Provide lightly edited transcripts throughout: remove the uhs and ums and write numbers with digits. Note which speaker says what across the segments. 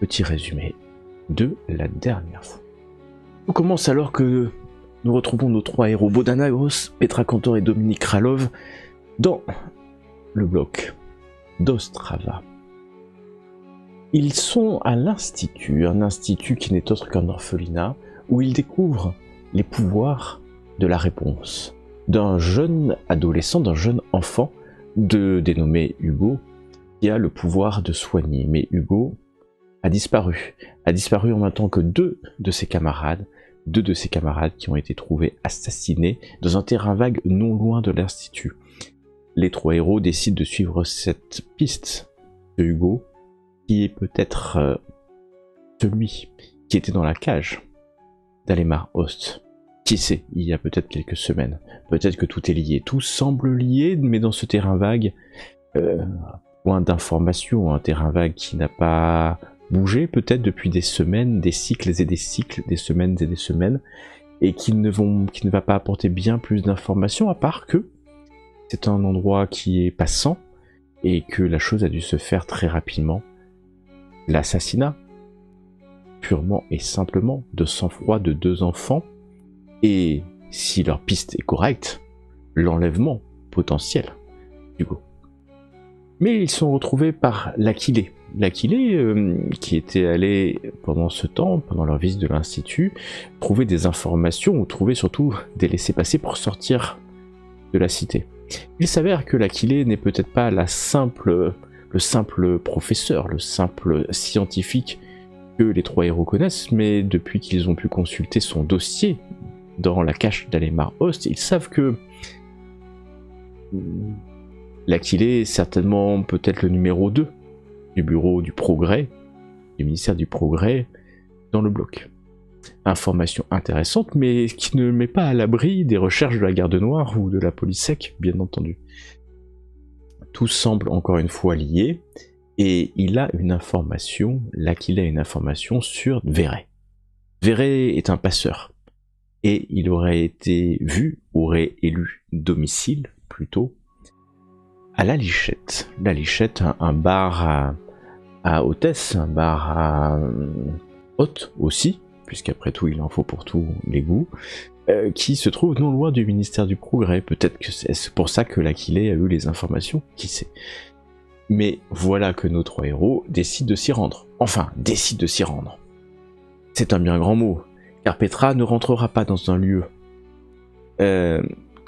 Speaker 1: petit résumé de la dernière fois. On commence alors que nous retrouvons nos trois héros, Bodanagos, Petra Cantor et Dominique Kralov, dans le bloc d'Ostrava. Ils sont à l'institut, un institut qui n'est autre qu'un orphelinat, où ils découvrent les pouvoirs de la réponse d'un jeune adolescent, d'un jeune enfant, dénommé Hugo, qui a le pouvoir de soigner. Mais Hugo a disparu en même temps que deux de ses camarades qui ont été trouvés assassinés dans un terrain vague non loin de l'institut. Les trois héros décident de suivre cette piste de Hugo, qui est peut-être celui qui était dans la cage d'Alemar Ost. Qui sait, il y a peut-être quelques semaines. Peut-être que tout est lié. Tout semble lié, mais dans ce terrain vague, point d'information, un terrain vague qui n'a pas bougé peut-être depuis des semaines, des cycles et des cycles, des semaines et des semaines, et qui ne va pas apporter bien plus d'informations, à part que c'est un endroit qui est passant, et que la chose a dû se faire très rapidement. L'assassinat, purement et simplement, de sang-froid de deux enfants, et si leur piste est correcte, l'enlèvement potentiel d'Hugo. Mais ils sont retrouvés par l'Aquilée. L'Aquilée, qui était allé pendant ce temps, pendant leur visite de l'institut, trouver des informations, ou trouver surtout des laissez-passer pour sortir de la cité. Il s'avère que l'Aquilée n'est peut-être pas le simple professeur, le simple scientifique que les trois héros connaissent, mais depuis qu'ils ont pu consulter son dossier dans la cache d'Alemar Ost, ils savent que l'Aquilée est certainement peut-être le numéro 2 du bureau du progrès, du ministère du progrès, dans le bloc. Information intéressante, mais qui ne met pas à l'abri des recherches de la garde noire ou de la police sec, bien entendu. Tout semble encore une fois lié, et il a une information, l'Aquilée a une information sur Véret. Véret est un passeur. Et il aurait élu domicile, plutôt, à la Lichette. La Lichette, un bar à hôtesse, un bar à hôte aussi, puisqu'après tout, il en faut pour tous les goûts, qui se trouve non loin du ministère du Progrès. Peut-être que c'est pour ça que l'Aquilée a eu les informations, qui sait. Mais voilà que nos trois héros décident de s'y rendre. Enfin, décident de s'y rendre. C'est un bien grand mot. Car Petra ne rentrera pas dans un lieu que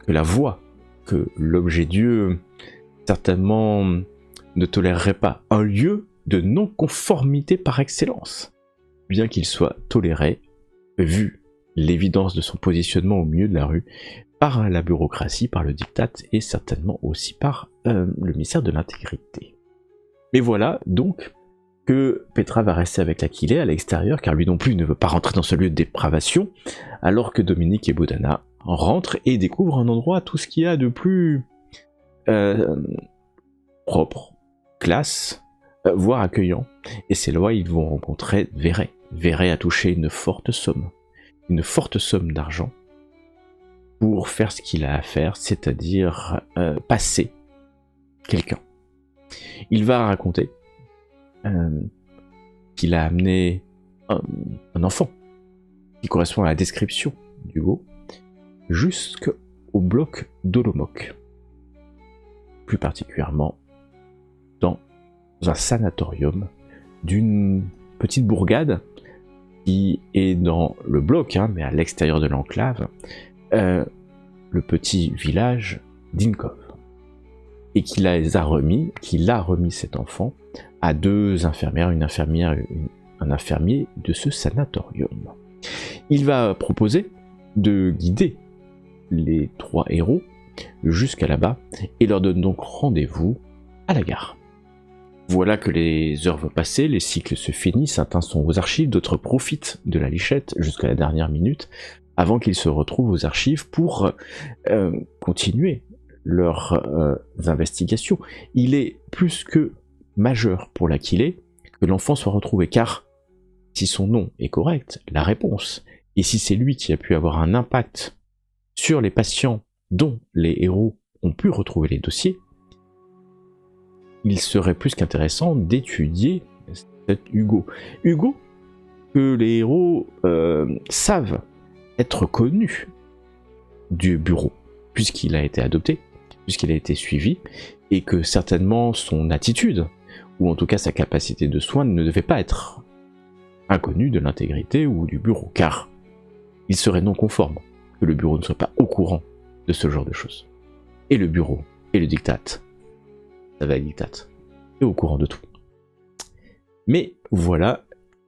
Speaker 1: la voix, que l'objet Dieu certainement ne tolérerait pas. Un lieu de non-conformité par excellence. Bien qu'il soit toléré, vu l'évidence de son positionnement au milieu de la rue, par la bureaucratie, par le diktat et certainement aussi par le ministère de l'Intégrité. Mais voilà donc que Petra va rester avec l'Aquilée à l'extérieur, car lui non plus ne veut pas rentrer dans ce lieu de dépravation, alors que Dominique et Bodana rentrent et découvrent un endroit, tout ce qu'il y a de plus propre, classe, voire accueillant. Et c'est là où ils vont rencontrer Véret. Véret a touché une forte somme d'argent, pour faire ce qu'il a à faire, c'est-à-dire passer quelqu'un. Il va raconter qu'il a amené un enfant qui correspond à la description d'Hugo jusqu'au bloc d'Olomok, plus particulièrement dans un sanatorium d'une petite bourgade qui est dans le bloc, mais à l'extérieur de l'enclave, le petit village d'Inkov, et qu'il a remis cet enfant à deux infirmières, un infirmier de ce sanatorium. Il va proposer de guider les trois héros jusqu'à là-bas et leur donne donc rendez-vous à la gare. Voilà que les heures vont passer, les cycles se finissent, certains sont aux archives, d'autres profitent de la Lichette jusqu'à la dernière minute, avant qu'ils se retrouvent aux archives pour continuer leurs investigations. Il est plus que majeur pour l'Aquilée que l'enfant soit retrouvé, car si son nom est correct, la réponse, et si c'est lui qui a pu avoir un impact sur les patients dont les héros ont pu retrouver les dossiers, il serait plus qu'intéressant d'étudier c'est Hugo. Hugo, que les héros savent être connus du bureau, puisqu'il a été adopté, puisqu'il a été suivi, et que certainement son attitude, ou en tout cas sa capacité de soin, ne devait pas être inconnue de l'intégrité ou du bureau, car il serait non conforme que le bureau ne soit pas au courant de ce genre de choses. Et le bureau, et le diktat, ça va diktat, est au courant de tout. Mais voilà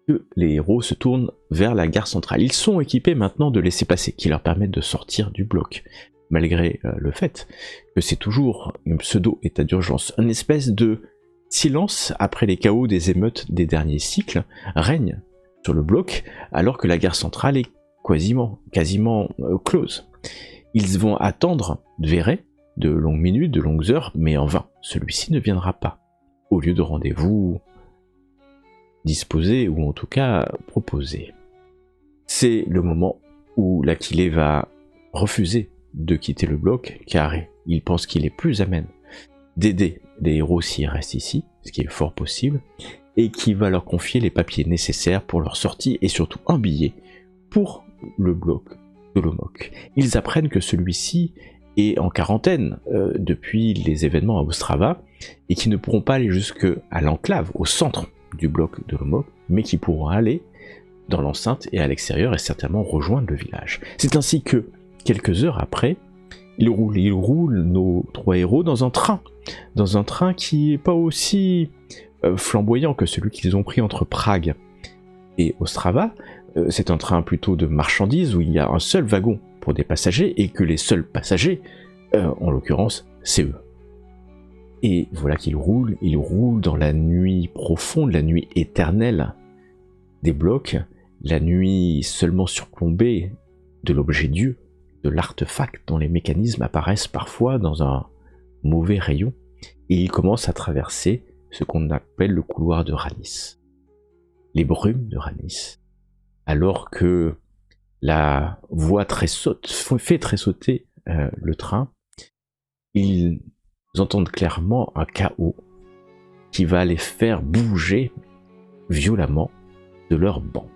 Speaker 1: que les héros se tournent vers la gare centrale. Ils sont équipés maintenant de laissez-passer qui leur permettent de sortir du bloc, malgré le fait que c'est toujours un pseudo-état d'urgence. Une espèce de silence après les chaos des émeutes des derniers cycles règne sur le bloc, alors que la gare centrale est quasiment close. Ils vont attendre Verret de longues minutes, de longues heures, mais en vain. Celui-ci ne viendra pas, au lieu de rendez-vous disposé ou en tout cas proposé. C'est le moment où l'Aquilée va refuser de quitter le bloc, car il pense qu'il est plus à même d'aider les héros s'ils restent ici, ce qui est fort possible, et qui va leur confier les papiers nécessaires pour leur sortie et surtout un billet pour le bloc de Lomok. Ils apprennent que celui-ci est en quarantaine depuis les événements à Ostrava et qui ne pourront pas aller jusque à l'enclave, au centre du bloc de Lomok, mais qui pourront aller dans l'enceinte et à l'extérieur et certainement rejoindre le village. C'est ainsi que, quelques heures après, ils roulent nos trois héros dans un train qui n'est pas aussi flamboyant que celui qu'ils ont pris entre Prague et Ostrava. C'est un train plutôt de marchandises où il y a un seul wagon pour des passagers et que les seuls passagers, en l'occurrence, c'est eux. Et voilà qu'ils roulent, ils roulent dans la nuit profonde, la nuit éternelle des blocs, la nuit seulement surplombée de l'objet Dieu, de l'artefact dont les mécanismes apparaissent parfois dans un mauvais rayon, et ils commencent à traverser ce qu'on appelle le couloir de Ranis, les brumes de Ranis, alors que la voie fait tressauter le train, ils entendent clairement un chaos qui va les faire bouger violemment de leur banc.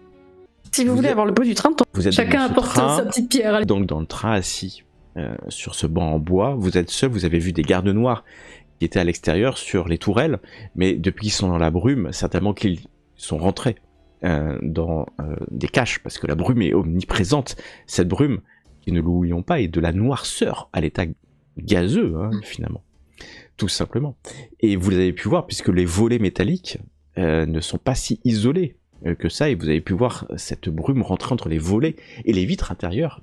Speaker 2: Si vous voulez avoir le bout du train, chacun apporte sa petite pierre.
Speaker 1: Donc dans le train assis sur ce banc en bois, vous êtes seul, vous avez vu des gardes noirs qui étaient à l'extérieur sur les tourelles, mais depuis qu'ils sont dans la brume, certainement qu'ils sont rentrés dans des caches, parce que la brume est omniprésente. Cette brume, qui ne l'oublions pas, est de la noirceur à l'état gazeux, finalement. Tout simplement. Et vous avez pu voir, puisque les volets métalliques ne sont pas si isolés que ça, et vous avez pu voir cette brume rentrer entre les volets et les vitres intérieures,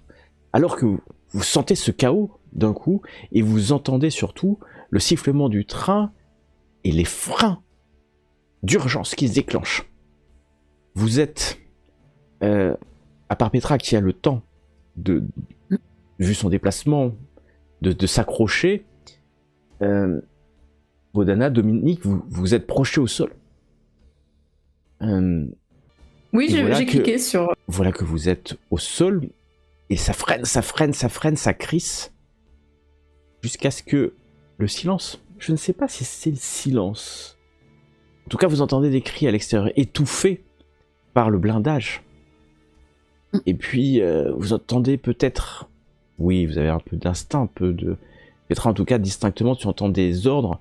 Speaker 1: alors que vous sentez ce chaos d'un coup, et vous entendez surtout le sifflement du train et les freins d'urgence qui se déclenchent. Vous êtes, à part Petra qui a le temps, vu son déplacement, de s'accrocher, Bodana, Dominique, vous êtes projetés au sol.
Speaker 2: Oui, j'ai cliqué sur...
Speaker 1: Voilà que vous êtes au sol, et ça freine, ça crisse, jusqu'à ce que le silence, je ne sais pas si c'est le silence, en tout cas vous entendez des cris à l'extérieur, étouffés par le blindage. Et puis vous entendez peut-être, oui, vous avez un peu d'instinct, un peu de... Petra en tout cas, distinctement, tu entends des ordres,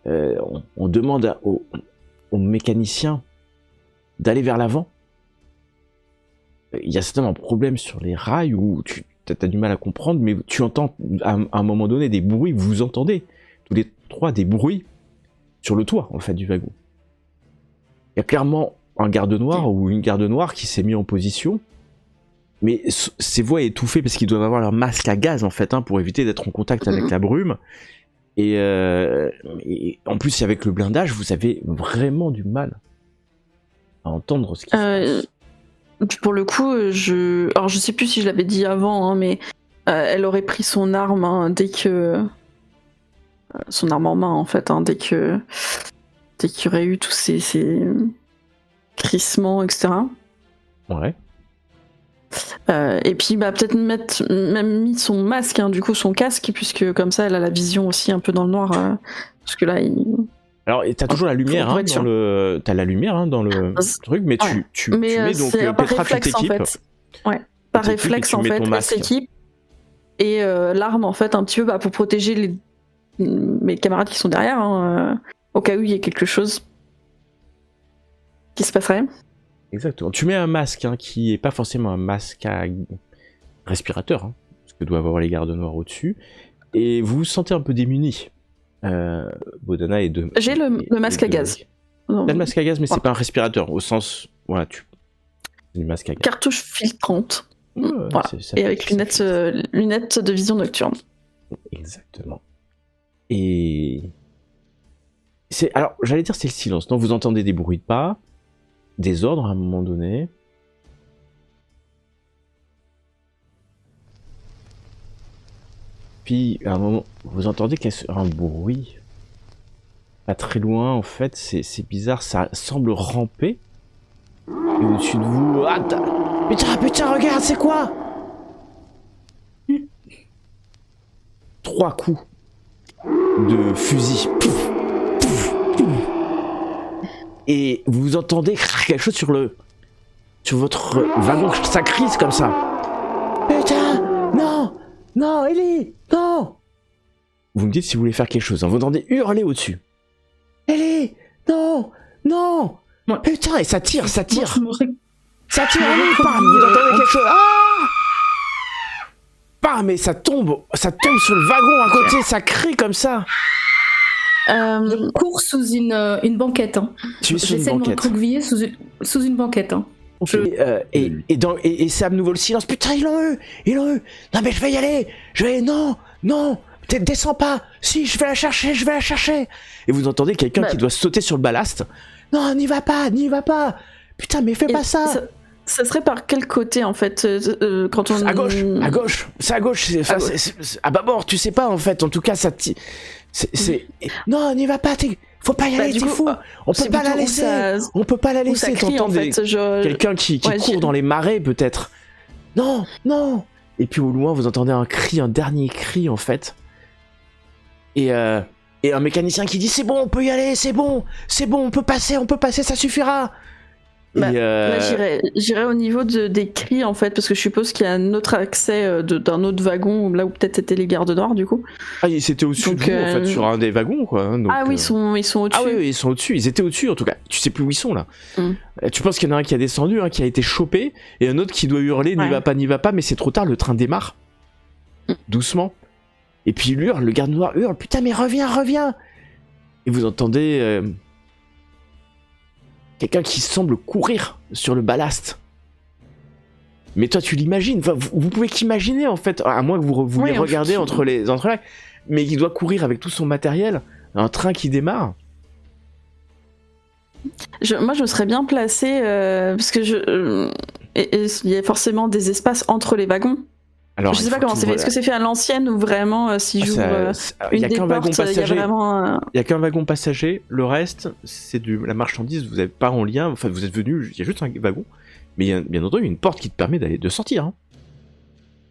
Speaker 1: on demande aux mécaniciens d'aller vers l'avant. Il y a certainement un problème sur les rails où tu as du mal à comprendre, mais tu entends à un moment donné des bruits, vous entendez tous les trois des bruits sur le toit en fait du wagon. Il y a clairement un garde noir ou une garde noire qui s'est mis en position, mais ces voix étouffées parce qu'ils doivent avoir leur masque à gaz en fait, pour éviter d'être en contact avec la brume. Et en plus avec le blindage, vous avez vraiment du mal à entendre ce qui se passe.
Speaker 2: Pour le coup, alors je sais plus si je l'avais dit avant, mais elle aurait pris son arme dès que son arme en main en fait, dès qu'il y aurait eu tous ces crissements, etc.
Speaker 1: Ouais.
Speaker 2: Et puis peut-être même mis son masque, du coup son casque, puisque comme ça elle a la vision aussi un peu dans le noir, parce que là
Speaker 1: Alors, t'as toujours la lumière,
Speaker 2: pour
Speaker 1: hein,
Speaker 2: être sûr.
Speaker 1: t'as la lumière hein, dans le truc, mais
Speaker 2: Ouais.
Speaker 1: tu
Speaker 2: Mais
Speaker 1: mets donc
Speaker 2: c'est par
Speaker 1: Petra, tu
Speaker 2: réflexe en
Speaker 1: t'équipes.
Speaker 2: fait. Ouais. Par
Speaker 1: t'équipes et
Speaker 2: réflexe
Speaker 1: tu
Speaker 2: en
Speaker 1: mets
Speaker 2: fait,
Speaker 1: ton
Speaker 2: elle
Speaker 1: masque.
Speaker 2: s'équipe. Et l'arme en fait un petit peu pour protéger mes camarades qui sont derrière, hein, au cas où il y ait quelque chose qui se passerait.
Speaker 1: Exactement. Tu mets un masque hein, qui est pas forcément un masque à respirateur, hein, ce que doivent avoir les gardes noirs au-dessus, et vous vous sentez un peu démunis. Bodana et de.
Speaker 2: J'ai le masque à gaz.
Speaker 1: T'as le masque à gaz, mais c'est
Speaker 2: Ouais.
Speaker 1: pas un respirateur, au sens. Voilà, tu. C'est du masque à gaz.
Speaker 2: Cartouche filtrante.
Speaker 1: Ouais,
Speaker 2: Voilà.
Speaker 1: ça
Speaker 2: Et
Speaker 1: fait-
Speaker 2: avec
Speaker 1: ça
Speaker 2: lunettes,
Speaker 1: fait-
Speaker 2: lunettes de vision nocturne.
Speaker 1: Exactement. Et. Alors, j'allais dire c'est le silence. Non, vous entendez des bruits de pas, des ordres à un moment donné. Puis, à un moment, vous entendez un bruit. Pas très loin, en fait, c'est bizarre, ça semble ramper. Et au-dessus de vous. Ah, putain, regarde, c'est quoi? 3 coups de fusil. Pouf, pouf, pouf. Et vous entendez quelque chose sur votre wagon, ça crise comme ça. Putain, non, Ellie, non. Vous me dites si vous voulez faire quelque chose, hein. Vous entendez hurler au-dessus. Ellie, non.
Speaker 3: Ouais.
Speaker 1: Putain, et ça tire.
Speaker 3: Moi,
Speaker 1: Ça tire,
Speaker 3: je
Speaker 1: Ellie, bam, vous entendez quelque chose. Ah, bam, mais ça tombe sur le wagon à côté, ça crie comme ça.
Speaker 3: Je cours sous une banquette. Hein.
Speaker 1: Tu es sur une
Speaker 3: J'essaie de me
Speaker 1: banquette.
Speaker 3: recroqueviller sous une banquette. Hein.
Speaker 1: Et Sam nous vole le silence. Putain, ils l'ont eu. Non mais je vais y aller. Non. Descends pas. Si, je vais la chercher. Et vous entendez quelqu'un qui doit sauter sur le ballast. Non, n'y va pas. Putain, mais fais pas ça.
Speaker 2: Ça serait par quel côté en fait quand on...
Speaker 1: À gauche. C'est à gauche. C'est à bâbord, tu sais pas en fait. En tout cas, ça Non, n'y va pas. Faut pas y aller, t'es fou. On peut pas la laisser. On peut pas la laisser. T'entends quelqu'un qui court dans les marais peut-être. Non. Et puis au loin, vous entendez un dernier cri en fait. Et un mécanicien qui dit c'est bon, on peut y aller, c'est bon, on peut passer, ça suffira.
Speaker 2: Là, j'irai au niveau des cris en fait, parce que je suppose qu'il y a un autre accès d'un autre wagon, là où peut-être étaient les gardes noirs du coup.
Speaker 1: Ah, c'était au-dessus de vous en fait, sur un des wagons quoi. Hein, donc,
Speaker 2: oui, ils sont au-dessus.
Speaker 1: Ah oui, ils sont au-dessus, ils étaient au-dessus en tout cas. Tu sais plus où ils sont là. Tu penses qu'il y en a un qui a descendu, un qui a été chopé, et un autre qui doit hurler n'y va pas, mais c'est trop tard, le train démarre. Doucement. Et puis il hurle, le garde noir hurle, putain mais reviens. Et vous entendez quelqu'un qui semble courir sur le ballast. Mais toi tu l'imagines, enfin, vous pouvez qu'imaginer en fait, à moins que vous les regardez entre les lacs, mais il doit courir avec tout son matériel, un train qui démarre.
Speaker 2: Moi je me serais bien placée, parce que il y a forcément des espaces entre les wagons. Alors, je sais pas comment c'est fait. Est-ce que c'est fait à l'ancienne ou vraiment si j'ouvre une des portes, il y a vraiment...
Speaker 1: Il y a qu'un wagon passager, le reste c'est de la marchandise, vous n'êtes pas en lien, enfin vous êtes venu, il y a juste un wagon, mais il y a bien entendu une porte qui te permet de sortir.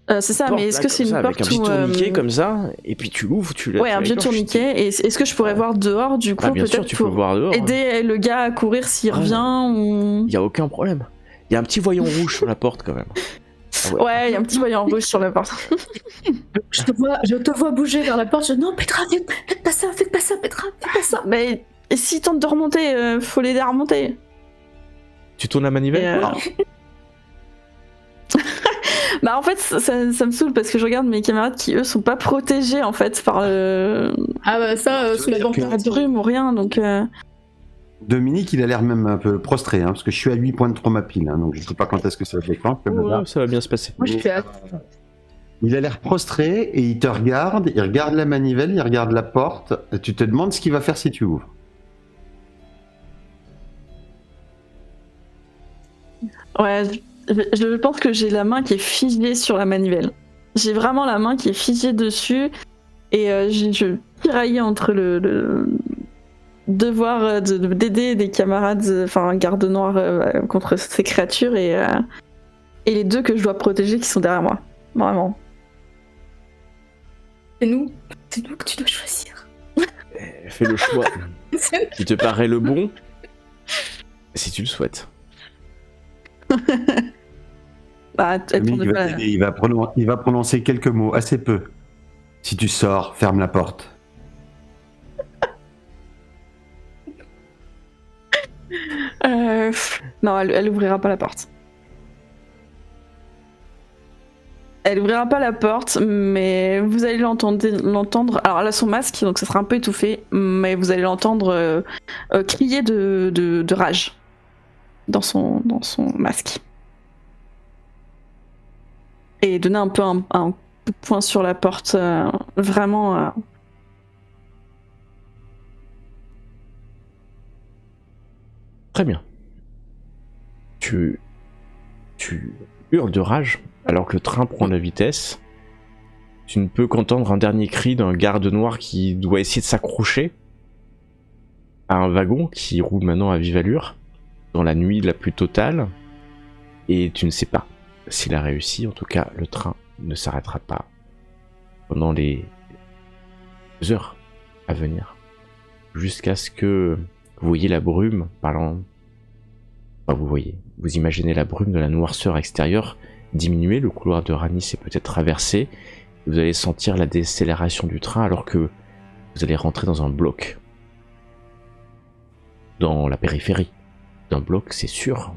Speaker 1: Hein.
Speaker 2: C'est ça, mais est-ce que c'est une porte
Speaker 1: avec un petit tourniquet comme ça, et puis tu l'ouvres,
Speaker 2: Ouais, un vieux tourniquet, et est-ce que je pourrais voir dehors du coup, peut-être pour aider le gars à courir s'il revient ou...
Speaker 1: Il y a aucun problème. Il y a un petit voyant rouge sur la porte quand même.
Speaker 2: Ouais, il y a un petit voyant rouge sur la porte.
Speaker 3: Je te vois bouger vers la porte. Non, Petra, faites pas ça, Petra, faites pas ça.
Speaker 2: Mais s'ils tentent de remonter, faut l'aider à remonter.
Speaker 1: Tu tournes la manivelle
Speaker 2: Bah en fait, ça me saoule parce que je regarde mes camarades qui eux sont pas protégés en fait par
Speaker 3: Ah bah ça, sous la banquette.
Speaker 2: brume ou rien, donc...
Speaker 4: Dominique, il a l'air même un peu prostré, hein, parce que je suis à 8 points de trauma pile, hein, donc je sais pas quand est-ce que ça va déclencher.
Speaker 1: Ça va bien se passer.
Speaker 3: Moi, je suis à...
Speaker 4: Il a l'air prostré et il te regarde, il regarde la manivelle, il regarde la porte, et tu te demandes ce qu'il va faire si tu ouvres.
Speaker 2: Ouais, je pense que j'ai la main qui est figée sur la manivelle. J'ai vraiment la main qui est figée dessus, et je tiraille entre le devoir d'aider des camarades, enfin un garde noir contre ces créatures et les deux que je dois protéger qui sont derrière moi. Vraiment.
Speaker 3: C'est nous que tu dois choisir.
Speaker 1: Fais le choix qui te paraît le bon, si tu le souhaites.
Speaker 2: Bah, elle
Speaker 4: Mais
Speaker 2: tourne
Speaker 4: il va
Speaker 2: pas.
Speaker 4: t'aider, il va prononcer quelques mots, assez peu. Si tu sors, ferme la porte.
Speaker 2: Non, elle ouvrira pas la porte. Elle ouvrira pas la porte, mais vous allez l'entendre. Alors elle a son masque, donc ça sera un peu étouffé, mais vous allez l'entendre crier de rage dans son masque. Et donner un peu un coup de poing sur la porte, vraiment.
Speaker 1: Très bien. Tu hurles de rage alors que le train prend la vitesse. Tu ne peux qu'entendre un dernier cri d'un garde noir qui doit essayer de s'accrocher à un wagon qui roule maintenant à vive allure dans la nuit la plus totale. Et tu ne sais pas s'il a réussi. En tout cas, le train ne s'arrêtera pas pendant les heures à venir. Jusqu'à ce que vous voyez la brume parlant. Enfin, vous imaginez la brume de la noirceur extérieure diminuer, le couloir de Ranis est peut-être traversé, vous allez sentir la décélération du train alors que vous allez rentrer dans un bloc. Dans la périphérie d'un bloc, c'est sûr,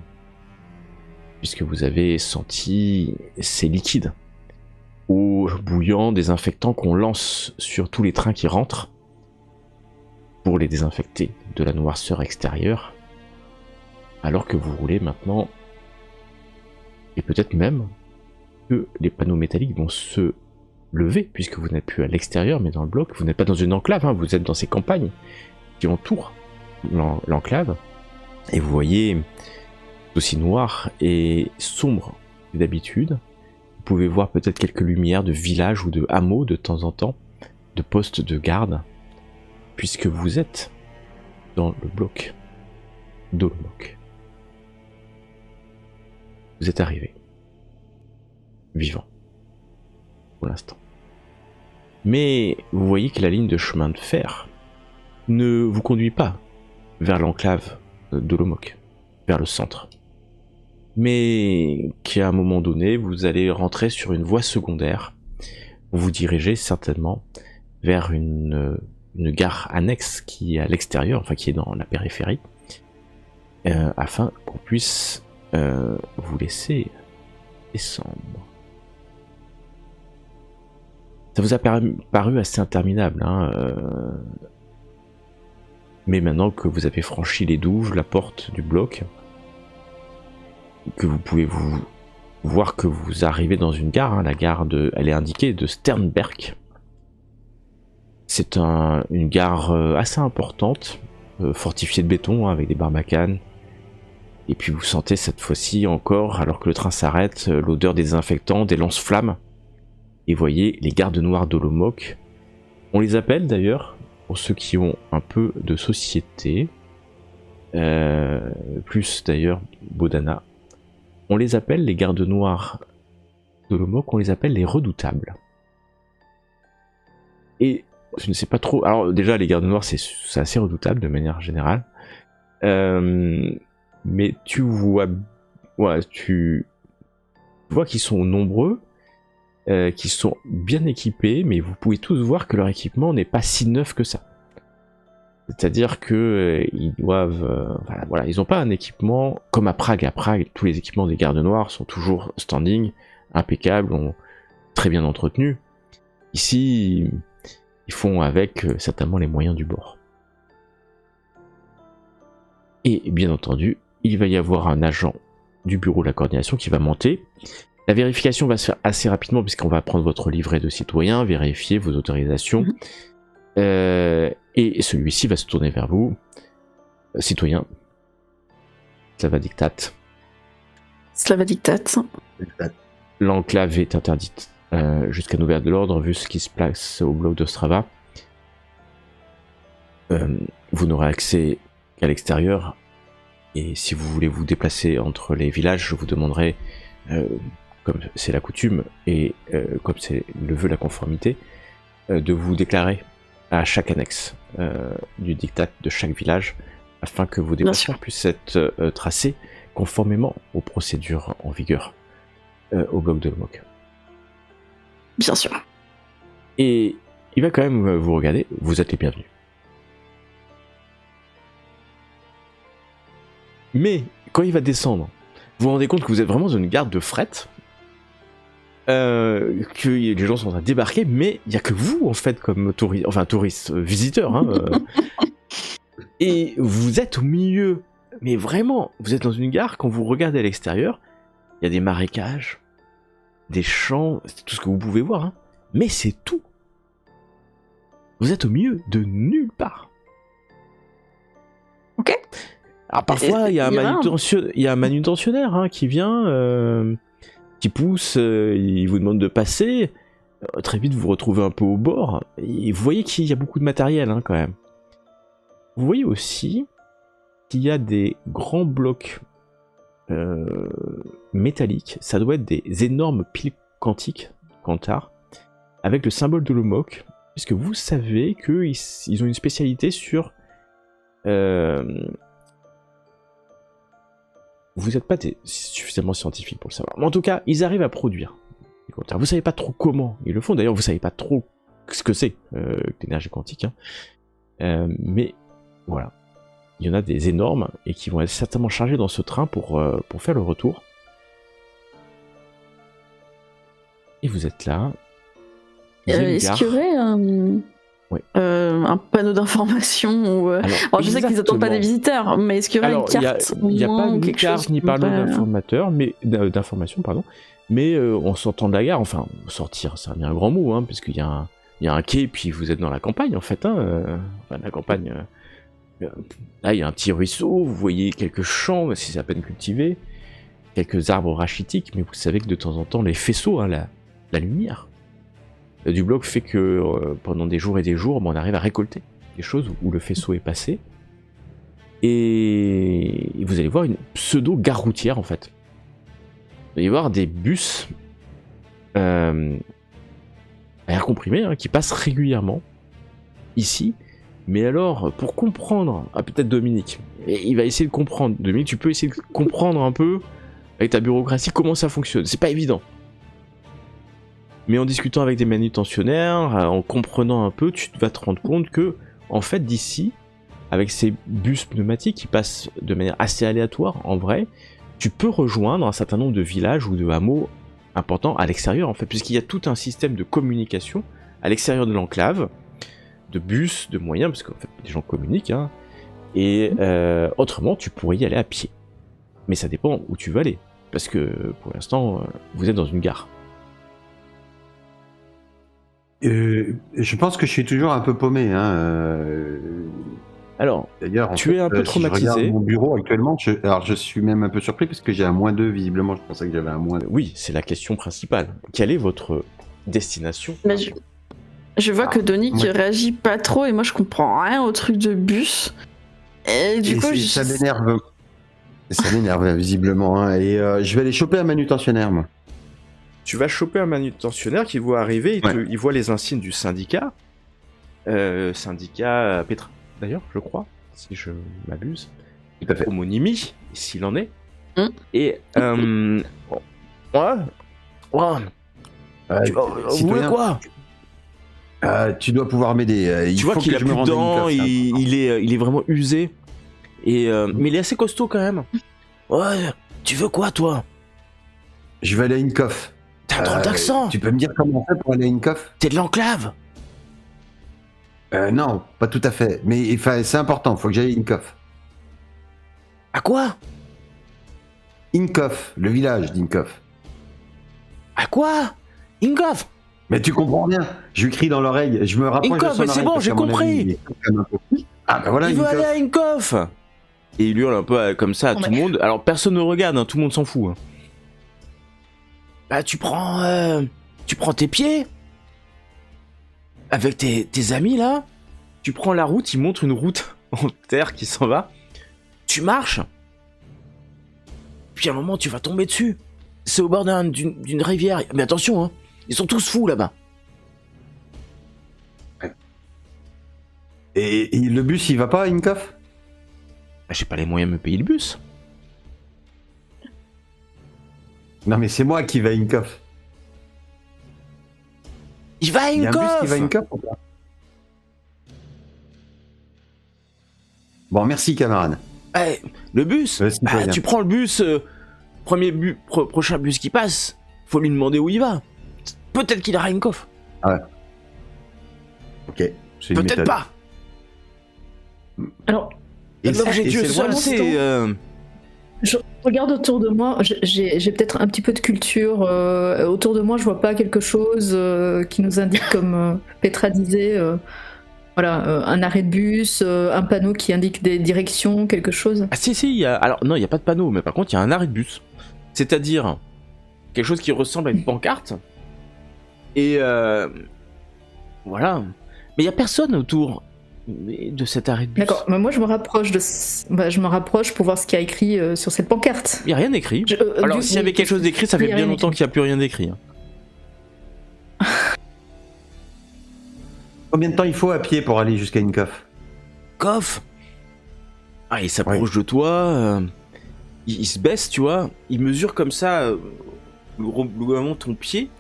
Speaker 1: puisque vous avez senti ces liquides, eau bouillant, désinfectant qu'on lance sur tous les trains qui rentrent pour les désinfecter de la noirceur extérieure, alors que vous roulez maintenant. Et peut-être même que les panneaux métalliques vont se lever, puisque vous n'êtes plus à l'extérieur, mais dans le bloc. Vous n'êtes pas dans une enclave, hein, vous êtes dans ces campagnes qui entourent l'enclave. Et vous voyez aussi noir et sombre que d'habitude. Vous pouvez voir peut-être quelques lumières de villages ou de hameaux de temps en temps, de postes de garde, puisque vous êtes dans le bloc d'Olomouc. Vous êtes arrivé, vivant, pour l'instant. Mais vous voyez que la ligne de chemin de fer ne vous conduit pas vers l'enclave d'Olomouc, vers le centre. Mais qu'à un moment donné, vous allez rentrer sur une voie secondaire. Vous vous dirigez certainement vers une gare annexe qui est à l'extérieur, enfin qui est dans la périphérie, afin qu'on puisse vous laisser descendre. Ça vous a paru assez interminable, hein, mais maintenant que vous avez franchi les douves, la porte du bloc, que vous pouvez vous voir que vous arrivez dans une gare, hein, la gare elle est indiquée de Sternberg. C'est une gare assez importante, fortifiée de béton, hein, avec des barbacanes. Et puis vous sentez cette fois-ci encore, alors que le train s'arrête, l'odeur des désinfectants, des lance-flammes. Et voyez les gardes noirs d'Olomouc. On les appelle d'ailleurs, pour ceux qui ont un peu de société, plus d'ailleurs Bodana, on les appelle les gardes noirs d'Olomouc, on les appelle les redoutables. Et je ne sais pas trop, alors déjà les gardes noirs c'est assez redoutable de manière générale, mais tu vois qu'ils sont nombreux, qu'ils sont bien équipés, mais vous pouvez tous voir que leur équipement n'est pas si neuf que ça. C'est-à-dire que ils doivent, ils n'ont pas un équipement comme à Prague. À Prague, tous les équipements des gardes noirs sont toujours standing, impeccables, très bien entretenus. Ici, ils font avec certainement les moyens du bord. Et bien entendu, il va y avoir un agent du bureau de la coordination qui va monter. La vérification va se faire assez rapidement puisqu'on va prendre votre livret de citoyen, vérifier vos autorisations. Et celui-ci va se tourner vers vous. Citoyen. Slava dictat.
Speaker 2: Slava dictat.
Speaker 1: L'enclave est interdite jusqu'à nouvel ordre vu ce qui se passe au bloc d'Ostrava. Vous n'aurez accès qu'à l'extérieur. Et si vous voulez vous déplacer entre les villages, je vous demanderai, comme c'est la coutume et comme c'est le veut la conformité, de vous déclarer à chaque annexe du diktat de chaque village, afin que vos
Speaker 2: Bien
Speaker 1: déplacements puissent être tracés conformément aux procédures en vigueur au bloc de Lomok.
Speaker 2: Bien sûr.
Speaker 1: Et il va quand même vous regarder, vous êtes les bienvenus. Mais quand il va descendre, vous vous rendez compte que vous êtes vraiment dans une garde de fret, que les gens sont en train de débarquer, mais il n'y a que vous en fait comme touristes, visiteurs. Hein, et vous êtes au milieu, mais vraiment, vous êtes dans une gare, quand vous regardez à l'extérieur, il y a des marécages, des champs, c'est tout ce que vous pouvez voir, hein, mais c'est tout. Vous êtes au milieu de nulle part.
Speaker 2: Ok.
Speaker 1: Alors parfois, il y a un
Speaker 2: rien.
Speaker 1: manutentionnaire hein, qui vient, qui pousse, il vous demande de passer. Très vite, vous vous retrouvez un peu au bord. Et vous voyez qu'il y a beaucoup de matériel hein, quand même. Vous voyez aussi qu'il y a des grands blocs métalliques. Ça doit être des énormes piles quantiques, Quantar, avec le symbole de Lomok. Puisque vous savez qu'ils ont une spécialité sur... Vous n'êtes pas suffisamment scientifique pour le savoir. Mais en tout cas, ils arrivent à produire des compteurs. Vous savez pas trop comment ils le font. D'ailleurs, vous savez pas trop ce que c'est l'énergie quantique. Hein. Mais voilà. Il y en a des énormes et qui vont être certainement chargés dans ce train pour faire le retour. Et vous êtes là.
Speaker 2: Est-ce qu'il y aurait un panneau d'information ou Alors je sais qu'ils n'attendent pas des visiteurs, mais est-ce qu'il y aurait une carte
Speaker 1: Il n'y a pas ni carte ni panneau d'information, pardon. Mais on s'entend de la gare, enfin, sortir, c'est un grand mot, hein, parce qu'il y a un quai, puis vous êtes dans la campagne, en fait. Hein, la campagne, là, il y a un petit ruisseau, vous voyez quelques champs, si c'est à peine cultivé, quelques arbres rachitiques, mais vous savez que de temps en temps, les faisceaux, hein, la lumière du bloc fait que pendant des jours et des jours, on arrive à récolter des choses où le faisceau est passé. Et vous allez voir une pseudo-gare routière, en fait. Vous allez voir des bus à air comprimé hein, qui passent régulièrement ici. Mais alors, pour comprendre, peut-être Dominique, et il va essayer de comprendre. Dominique, tu peux essayer de comprendre un peu, avec ta bureaucratie, comment ça fonctionne. C'est pas évident. Mais en discutant avec des manutentionnaires, en comprenant un peu, tu vas te rendre compte que, en fait, d'ici, avec ces bus pneumatiques qui passent de manière assez aléatoire, en vrai, tu peux rejoindre un certain nombre de villages ou de hameaux importants à l'extérieur, en fait, puisqu'il y a tout un système de communication à l'extérieur de l'enclave, de bus, de moyens, parce qu'en fait, les gens communiquent, hein, et autrement, tu pourrais y aller à pied. Mais ça dépend où tu veux aller, parce que, pour l'instant, vous êtes dans une gare.
Speaker 4: Je pense que je suis toujours un peu paumé. Hein.
Speaker 1: Alors,
Speaker 4: d'ailleurs,
Speaker 1: tu es un peu traumatisé.
Speaker 4: Si je regarde mon bureau actuellement, alors je suis même un peu surpris parce que j'ai un -2, visiblement. Je pensais que j'avais un -2.
Speaker 1: Oui, c'est la question principale. Quelle est votre destination?
Speaker 2: Je vois que Donic réagit pas trop et moi je comprends rien au truc de bus. Et du coup,
Speaker 4: ça m'énerve. Ça m'énerve, visiblement. Hein. Et je vais aller choper un manutentionnaire, moi.
Speaker 1: Tu vas choper un manutentionnaire qui voit arriver, il voit les insignes du syndicat. Syndicat Petra, d'ailleurs, je crois, si je m'abuse.
Speaker 4: Tout à fait.
Speaker 1: Homonymie, s'il en est. Et vous voulez quoi?
Speaker 4: Tu dois pouvoir m'aider.
Speaker 1: Tu vois qu'il a plus de dents, il est vraiment usé. Et mais il est assez costaud quand même. Ouais, tu veux quoi toi?
Speaker 4: Je vais aller à Inkoff.
Speaker 1: T'as un drôle d'accent.
Speaker 4: Tu peux me dire comment on fait pour aller à Inkoff?
Speaker 1: T'es de l'enclave?
Speaker 4: Non, pas tout à fait. Mais c'est important, faut que j'aille à Inkoff.
Speaker 1: À quoi?
Speaker 4: Inkoff, le village d'Inkoff.
Speaker 1: À quoi? Inkoff?
Speaker 4: Mais tu comprends bien. Je lui crie dans l'oreille, je me rapproche de son oreille.
Speaker 1: Mais c'est bon, j'ai compris.
Speaker 4: Ah bah voilà,
Speaker 1: il veut aller à Inkoff. Et il hurle un peu comme ça à tout le monde. Alors personne ne regarde, hein, tout le monde s'en fout. Hein. Bah tu prends tes pieds avec tes amis là. Tu prends la route, il montre une route en terre qui s'en va. Tu marches. Puis à un moment tu vas tomber dessus. C'est au bord d'une rivière. Mais attention, hein, ils sont tous fous là-bas.
Speaker 4: Et le bus, il va pas à Inkoff?
Speaker 1: Bah, j'ai pas les moyens de me payer le bus.
Speaker 4: Non, mais c'est moi qui vais à Inkoff.
Speaker 1: Il va à
Speaker 4: Il y a un bus qui va à
Speaker 1: Inkoff.
Speaker 4: Inkoff ou pas? Bon, merci, camarade.
Speaker 1: Eh, le bus,
Speaker 4: Ouais, c'est
Speaker 1: bah,
Speaker 4: pas bien.
Speaker 1: tu prends le bus, prochain bus qui passe, faut lui demander où il va. Peut-être qu'il ira à Inkoff,
Speaker 4: Ok, c'est une
Speaker 1: peut-être
Speaker 4: méthode.
Speaker 1: pas.
Speaker 3: Alors,
Speaker 4: Et
Speaker 1: L'objectif,
Speaker 4: c'est le
Speaker 1: seul,
Speaker 4: roi,
Speaker 1: c'est...
Speaker 3: je regarde autour de moi, j'ai peut-être un petit peu de culture. Autour de moi, je vois pas quelque chose qui nous indique, comme Petra disait, un arrêt de bus, un panneau qui indique des directions, quelque chose.
Speaker 1: Ah si, il y a... Alors non, il n'y a pas de panneau, mais par contre, il y a un arrêt de bus. C'est-à-dire quelque chose qui ressemble à une pancarte. Et voilà. Mais il n'y a personne autour de cet arrêt de bus.
Speaker 3: D'accord, mais moi je me rapproche je me rapproche pour voir ce qu'il y a écrit sur cette pancarte.
Speaker 1: Il n'y a rien écrit. Alors s'il y avait quelque chose d'écrit, ça
Speaker 3: il y
Speaker 1: fait
Speaker 3: a
Speaker 1: bien
Speaker 3: rien
Speaker 1: longtemps
Speaker 3: écrit.
Speaker 1: qu'il n'y a plus rien d'écrit. Hein.
Speaker 4: Combien de temps il faut à pied pour aller jusqu'à Inkoff?
Speaker 1: Koff. Ah, il s'approche de toi, il se baisse, tu vois, il mesure comme ça, vraiment ton pied.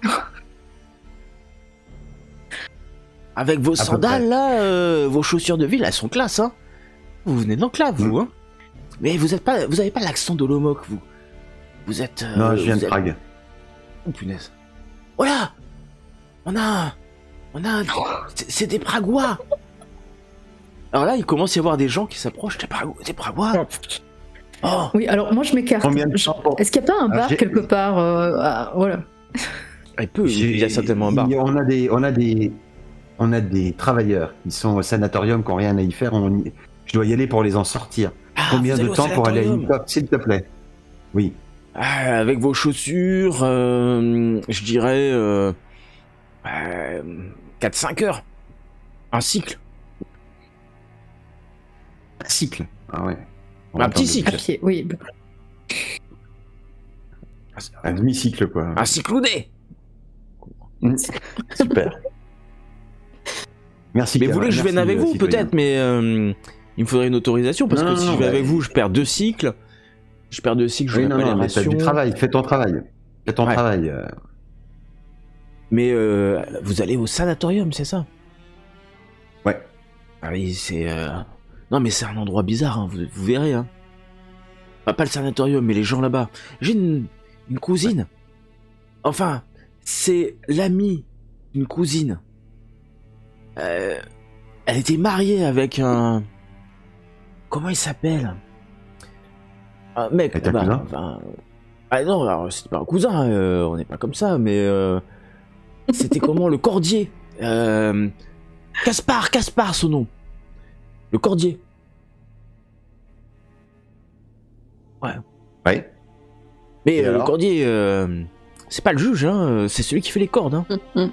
Speaker 1: Avec vos
Speaker 4: À peu
Speaker 1: sandales
Speaker 4: près.
Speaker 1: là, vos chaussures de ville, elles sont classe, hein. Vous venez de l'enclave, vous, hein. Mais vous avez pas l'accent de l'Omoc, vous. Vous êtes.
Speaker 4: Non, je viens
Speaker 1: vous
Speaker 4: de
Speaker 1: êtes-
Speaker 4: Prague.
Speaker 1: Oh punaise. Voilà. On a. C'est des Pragois. Alors là, il commence à y avoir des gens qui s'approchent. Des Pragois. Oh.
Speaker 3: Oui, alors moi je m'écarte.
Speaker 4: Combien de temps pour-
Speaker 3: Est-ce qu'il n'y a pas un
Speaker 4: Alors,
Speaker 3: bar
Speaker 4: j'ai-
Speaker 3: quelque part voilà.
Speaker 1: Il y a certainement un bar.
Speaker 4: On a des travailleurs qui sont au sanatorium qui n'ont rien à y faire. Je dois y aller pour les en sortir.
Speaker 1: Ah,
Speaker 4: Combien
Speaker 1: vous allez
Speaker 4: de
Speaker 1: au
Speaker 4: temps pour aller à
Speaker 1: sanatorium.
Speaker 4: Inkoff, s'il te plaît? Oui.
Speaker 1: Ah, avec vos chaussures, je dirais 4-5 heures. Un cycle.
Speaker 4: Un cycle. Ah ouais.
Speaker 1: Un petit
Speaker 3: À
Speaker 1: cycle.
Speaker 3: pied, oui.
Speaker 4: Un demi-cycle, quoi.
Speaker 1: Un cycloudé.
Speaker 4: Super. Merci.
Speaker 1: Mais vous voulez que je
Speaker 4: Merci,
Speaker 1: vienne avec vous
Speaker 4: citoyen.
Speaker 1: peut-être, mais il me faudrait une autorisation parce
Speaker 4: Non,
Speaker 1: que
Speaker 4: non,
Speaker 1: si
Speaker 4: non,
Speaker 1: je vais
Speaker 4: bah,
Speaker 1: avec vous, je perds 2 cycles. Je perds 2 cycles, je
Speaker 4: Oui,
Speaker 1: n'ai
Speaker 4: non,
Speaker 1: pas les
Speaker 4: non, mais t'as
Speaker 1: rations.
Speaker 4: du travail. Fais ton travail. Fais ton
Speaker 1: Ouais.
Speaker 4: travail.
Speaker 1: Mais vous allez au sanatorium, c'est ça?
Speaker 4: Ouais.
Speaker 1: Ah oui, c'est... Non mais c'est un endroit bizarre, hein, vous verrez. Hein. Pas le sanatorium, mais les gens là-bas. J'ai une cousine. Enfin, c'est l'amie d'une cousine. Elle était mariée avec un... Comment il s'appelle? Un mec.
Speaker 4: Et ta cousin
Speaker 1: enfin... Ah non, alors c'était pas un cousin, on n'est pas comme ça, mais... C'était comment le cordier Caspar son nom. Le cordier.
Speaker 4: Ouais.
Speaker 1: Mais
Speaker 4: Et
Speaker 1: le
Speaker 4: alors
Speaker 1: cordier, c'est pas le juge, hein, c'est celui qui fait les cordes. Hein.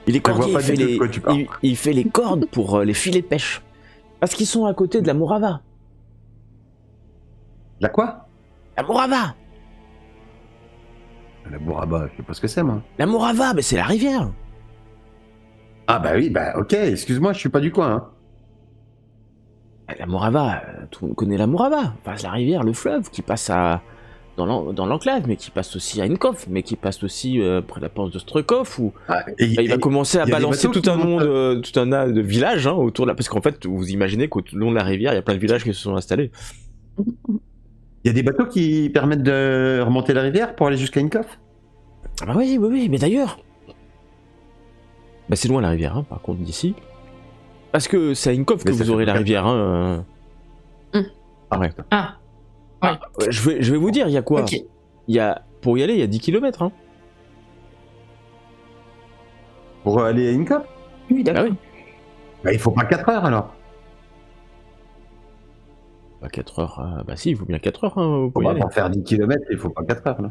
Speaker 1: Il est
Speaker 4: Je vois
Speaker 1: cordier,
Speaker 4: pas
Speaker 1: il fait,
Speaker 4: du tout de
Speaker 1: les,
Speaker 4: quoi tu parles.
Speaker 1: il fait les cordes pour les filets de pêche. Parce qu'ils sont à côté de la Morava.
Speaker 4: La quoi?
Speaker 1: La Morava
Speaker 4: La Bouraba, je sais pas ce que c'est, moi.
Speaker 1: La Morava, mais c'est la rivière.
Speaker 4: Ah bah oui, bah ok, excuse-moi, je suis pas du coin. Hein.
Speaker 1: La Morava, tout le monde connaît la Morava. Enfin, c'est la rivière, le fleuve qui passe dans l'enclave, mais qui passe aussi à Inkov, mais qui passe aussi près de la porte de Strekov, où il va commencer à
Speaker 4: y a des
Speaker 1: balancer
Speaker 4: bateaux
Speaker 1: tout un
Speaker 4: qui
Speaker 1: nom
Speaker 4: vont-
Speaker 1: tout un tas de villages hein, autour de la... Parce qu'en fait, vous imaginez qu'au long de la rivière, il y a plein de villages qui se sont installés.
Speaker 4: Il y a des bateaux qui permettent de remonter la rivière pour aller jusqu'à Inkoff?
Speaker 1: Ah bah oui, mais d'ailleurs... Bah c'est loin la rivière, hein, par contre, d'ici. Parce que c'est à Inkov que
Speaker 4: Mais ça
Speaker 1: vous aurez
Speaker 4: fait
Speaker 1: la
Speaker 4: pas-
Speaker 1: rivière. Hein,
Speaker 4: Ah ouais.
Speaker 3: Ah,
Speaker 1: je vais vous dire, il y a quoi
Speaker 3: ok.
Speaker 1: Pour y aller, il y a 10 km. Hein.
Speaker 4: Pour aller à Inkoff?
Speaker 3: Oui, d'accord.
Speaker 1: Ah oui.
Speaker 4: Bah il faut pas 4 heures alors.
Speaker 1: Bah 4 heures, bah si, il faut bien 4 heures hein, pour y
Speaker 4: Bah,
Speaker 1: aller.
Speaker 4: pour faire 10 km, il faut pas 4 heures là.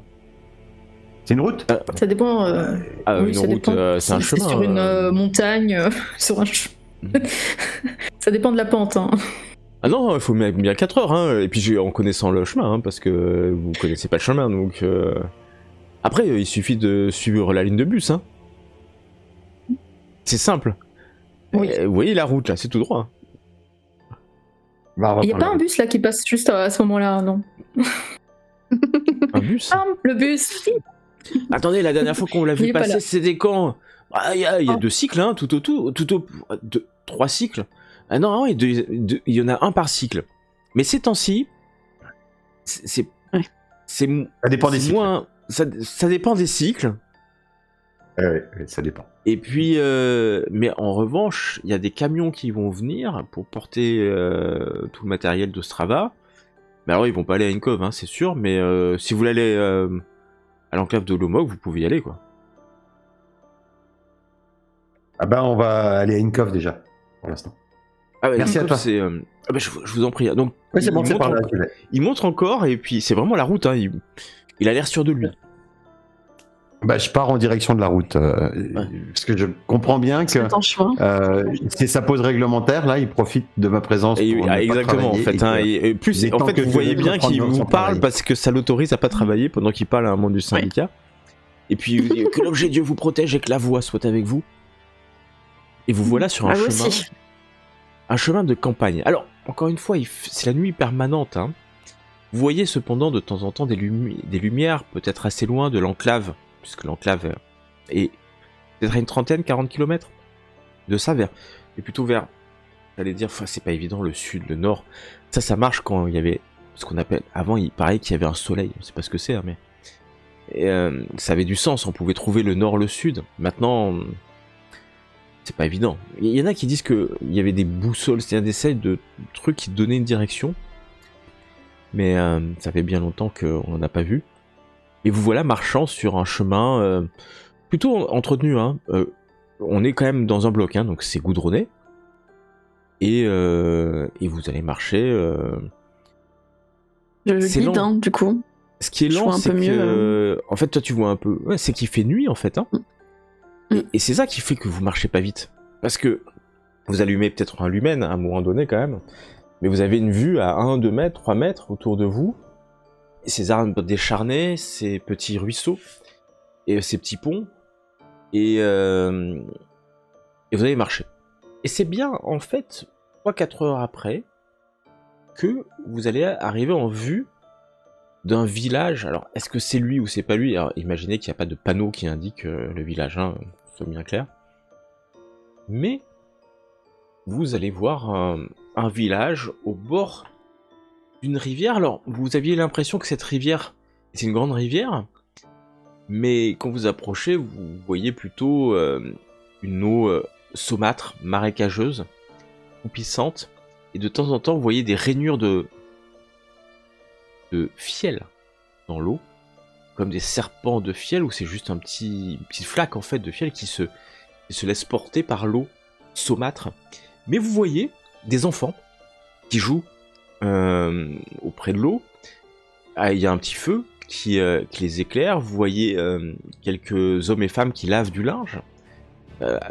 Speaker 4: C'est une route?
Speaker 3: Ça dépend.
Speaker 1: Ah,
Speaker 3: oui,
Speaker 1: une
Speaker 3: ça
Speaker 1: route,
Speaker 3: dépend.
Speaker 1: c'est un
Speaker 3: Si
Speaker 1: chemin.
Speaker 3: sur une montagne, sur un ça dépend de la pente. Hein.
Speaker 1: Ah non, il faut bien 4 heures, hein. Et puis en connaissant le chemin, hein, parce que vous connaissez pas le chemin, donc... Après, il suffit de suivre la ligne de bus, hein. C'est simple.
Speaker 3: Oui.
Speaker 1: Vous voyez la route, là, c'est tout droit.
Speaker 4: Va
Speaker 3: Il n'y a
Speaker 4: reprendre
Speaker 3: pas
Speaker 4: la
Speaker 3: un
Speaker 4: route.
Speaker 3: bus là qui passe juste à ce moment-là, non?
Speaker 1: Un bus?
Speaker 3: Ah, le bus!
Speaker 1: Attendez, la dernière fois qu'on l'a
Speaker 3: Il
Speaker 1: vu
Speaker 3: est pas
Speaker 1: passer,
Speaker 3: là.
Speaker 1: c'était quand? Ah, il y a
Speaker 3: Ah.
Speaker 1: 2 cycles, hein, tout autour, 3 cycles. Ah non, ouais, il y en a un par cycle. Mais ces temps-ci, c'est
Speaker 2: Ouais.
Speaker 1: c'est
Speaker 4: Ça dépend des
Speaker 1: c'est
Speaker 4: cycles.
Speaker 1: moins, ça dépend des cycles.
Speaker 4: Ouais, ça dépend.
Speaker 1: Et puis, mais en revanche, il y a des camions qui vont venir pour porter tout le matériel de Strava. Mais alors, ils vont pas aller à une cove, hein, c'est sûr. Mais si vous voulez aller à l'enclave de Lomog, vous pouvez y aller, quoi.
Speaker 4: Ah bah on va aller à une cove déjà, pour l'instant.
Speaker 1: Ah ouais,
Speaker 4: Merci
Speaker 1: donc,
Speaker 4: à toi.
Speaker 1: c'est, ah bah, je vous en prie. Donc,
Speaker 4: Oui, c'est
Speaker 1: il
Speaker 4: bon, c'est
Speaker 1: montre
Speaker 4: par là.
Speaker 1: encore-
Speaker 4: tu l'as.
Speaker 1: il montre encore, et puis c'est vraiment la route. Hein, il a l'air sûr de lui.
Speaker 4: Bah, je pars en direction de la route. Parce que je comprends bien que
Speaker 2: C'est en chemin.
Speaker 4: c'est sa pause réglementaire, là, il profite de ma présence
Speaker 1: Et,
Speaker 4: pour
Speaker 1: ah,
Speaker 4: ne pas
Speaker 1: exactement, en
Speaker 4: travailler
Speaker 1: fait.
Speaker 4: et
Speaker 1: Hein,
Speaker 4: que-
Speaker 1: et plus,
Speaker 4: il est
Speaker 1: en
Speaker 4: temps
Speaker 1: fait,
Speaker 4: que
Speaker 1: vous
Speaker 4: Dieu
Speaker 1: voyez
Speaker 4: veuille
Speaker 1: bien
Speaker 4: reprendre
Speaker 1: qu'il
Speaker 4: son
Speaker 1: vous parle
Speaker 4: travail.
Speaker 1: parce que ça l'autorise à pas travailler pendant qu'il parle à un membre du syndicat. Et puis, il dit que l'objet Dieu vous protège et que la voix soit avec vous. Et vous voilà sur un
Speaker 2: Ah, moi
Speaker 1: chemin.
Speaker 2: aussi.
Speaker 1: Un chemin de campagne. Alors, encore une fois, c'est la nuit permanente. Hein. Vous voyez cependant de temps en temps des lumières, peut-être assez loin de l'enclave, puisque l'enclave est peut-être à une 30-40 km de ça, et plutôt vers, j'allais dire, enfin, c'est pas évident, le sud, le nord. Ça marche quand il y avait ce qu'on appelle, avant il paraît qu'il y avait un soleil, on sait pas ce que c'est, hein, mais et, ça avait du sens, on pouvait trouver le nord, le sud. Maintenant, c'est pas évident. Il y en a qui disent qu'il y avait des boussoles, c'est-à-dire des essais de trucs qui donnaient une direction, mais ça fait bien longtemps qu'on n'en a pas vu. Et vous voilà marchant sur un chemin plutôt entretenu. Hein. On est quand même dans un bloc, hein, donc c'est goudronné. Et vous allez marcher.
Speaker 2: Je
Speaker 1: c'est
Speaker 2: guide,
Speaker 1: lent.
Speaker 2: hein, du coup.
Speaker 1: Ce qui est
Speaker 2: Je
Speaker 1: lent,
Speaker 2: vois un
Speaker 1: c'est
Speaker 2: peu
Speaker 1: que.
Speaker 2: mieux,
Speaker 1: En fait, toi, tu vois un peu. Ouais, c'est qu'il fait nuit, en fait. Hein.
Speaker 2: Mm.
Speaker 1: Et c'est ça qui fait que vous marchez pas vite. Parce que vous allumez peut-être un lumen à un moment donné, quand même. Mais vous avez une vue à 1, 2 mètres, 3 mètres autour de vous. Et ces arbres décharnés, ces petits ruisseaux, et ces petits ponts. Et vous allez marcher. Et c'est bien, en fait, 3-4 heures après, que vous allez arriver en vue d'un village. Alors, est-ce que c'est lui ou c'est pas lui? Alors, imaginez qu'il n'y a pas de panneau qui indique le village, hein, soit bien clair. Mais, vous allez voir un village au bord d'une rivière. Alors, vous aviez l'impression que cette rivière était une grande rivière, mais quand vous approchez, vous voyez plutôt une eau saumâtre, marécageuse, croupissante, et de temps en temps, vous voyez des rainures de fiel dans l'eau, comme des serpents de fiel, ou c'est juste une petite flaque en fait de fiel qui se laisse porter par l'eau saumâtre. Mais vous voyez des enfants qui jouent auprès de l'eau. Ah, il y a un petit feu qui les éclaire. Vous voyez quelques hommes et femmes qui lavent du linge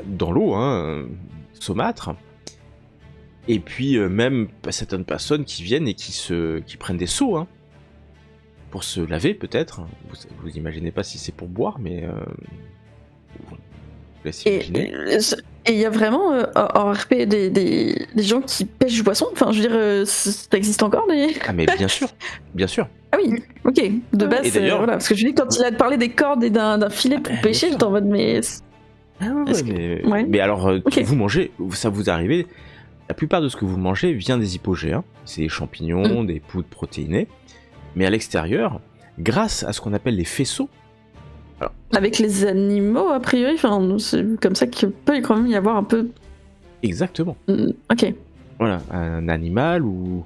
Speaker 1: dans l'eau, hein, saumâtre. Et puis même certaines personnes qui viennent et qui prennent des seaux, hein, pour se laver peut-être. Vous imaginez pas si c'est pour boire, mais vous laissez imaginer.
Speaker 2: Et il y a vraiment en RP des gens qui pêchent du poisson. Enfin, je veux dire, ça existe encore des.
Speaker 1: Ah mais bien sûr, bien sûr.
Speaker 2: Ah oui, ok. De base,
Speaker 1: Et d'ailleurs-
Speaker 2: voilà, parce que je dis quand il a parlé des cordes et d'un filet pour
Speaker 1: bien
Speaker 2: pêcher,
Speaker 1: sûr.
Speaker 2: j'étais en mode mais.
Speaker 1: Ah ouais,
Speaker 2: Est-ce
Speaker 1: mais...
Speaker 2: ouais.
Speaker 1: mais alors,
Speaker 2: Ok.
Speaker 1: vous mangez, ça vous arrive, la plupart de ce que vous mangez vient des hypogées, hein. C'est des champignons, des poudres protéinées, mais à l'extérieur, grâce à ce qu'on appelle les faisceaux,
Speaker 2: Avec les animaux, a priori, enfin, c'est comme ça qu'il peut quand même y avoir un peu.
Speaker 1: exactement,
Speaker 2: Ok.
Speaker 1: voilà, un animal ou...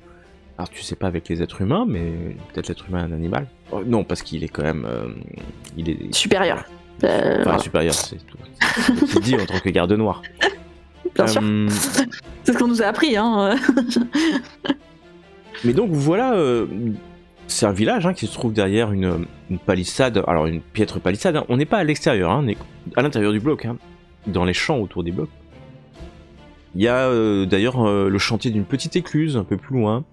Speaker 1: Alors tu sais pas avec les êtres humains, mais peut-être l'être humain est un animal. Oh, non, parce qu'il est quand même... il est...
Speaker 2: Supérieur.
Speaker 1: Enfin,
Speaker 2: Voilà.
Speaker 1: supérieur, c'est tout. C'est ce qu'il dit en tant que garde noir.
Speaker 2: Bien sûr. C'est ce qu'on nous a appris, hein.
Speaker 1: Mais donc voilà, c'est un village, hein, qui se trouve derrière une palissade, alors une piètre palissade, hein. On n'est pas à l'extérieur, hein, on est à l'intérieur du bloc, hein, dans les champs autour des blocs. Il y a d'ailleurs le chantier d'une petite écluse un peu plus loin.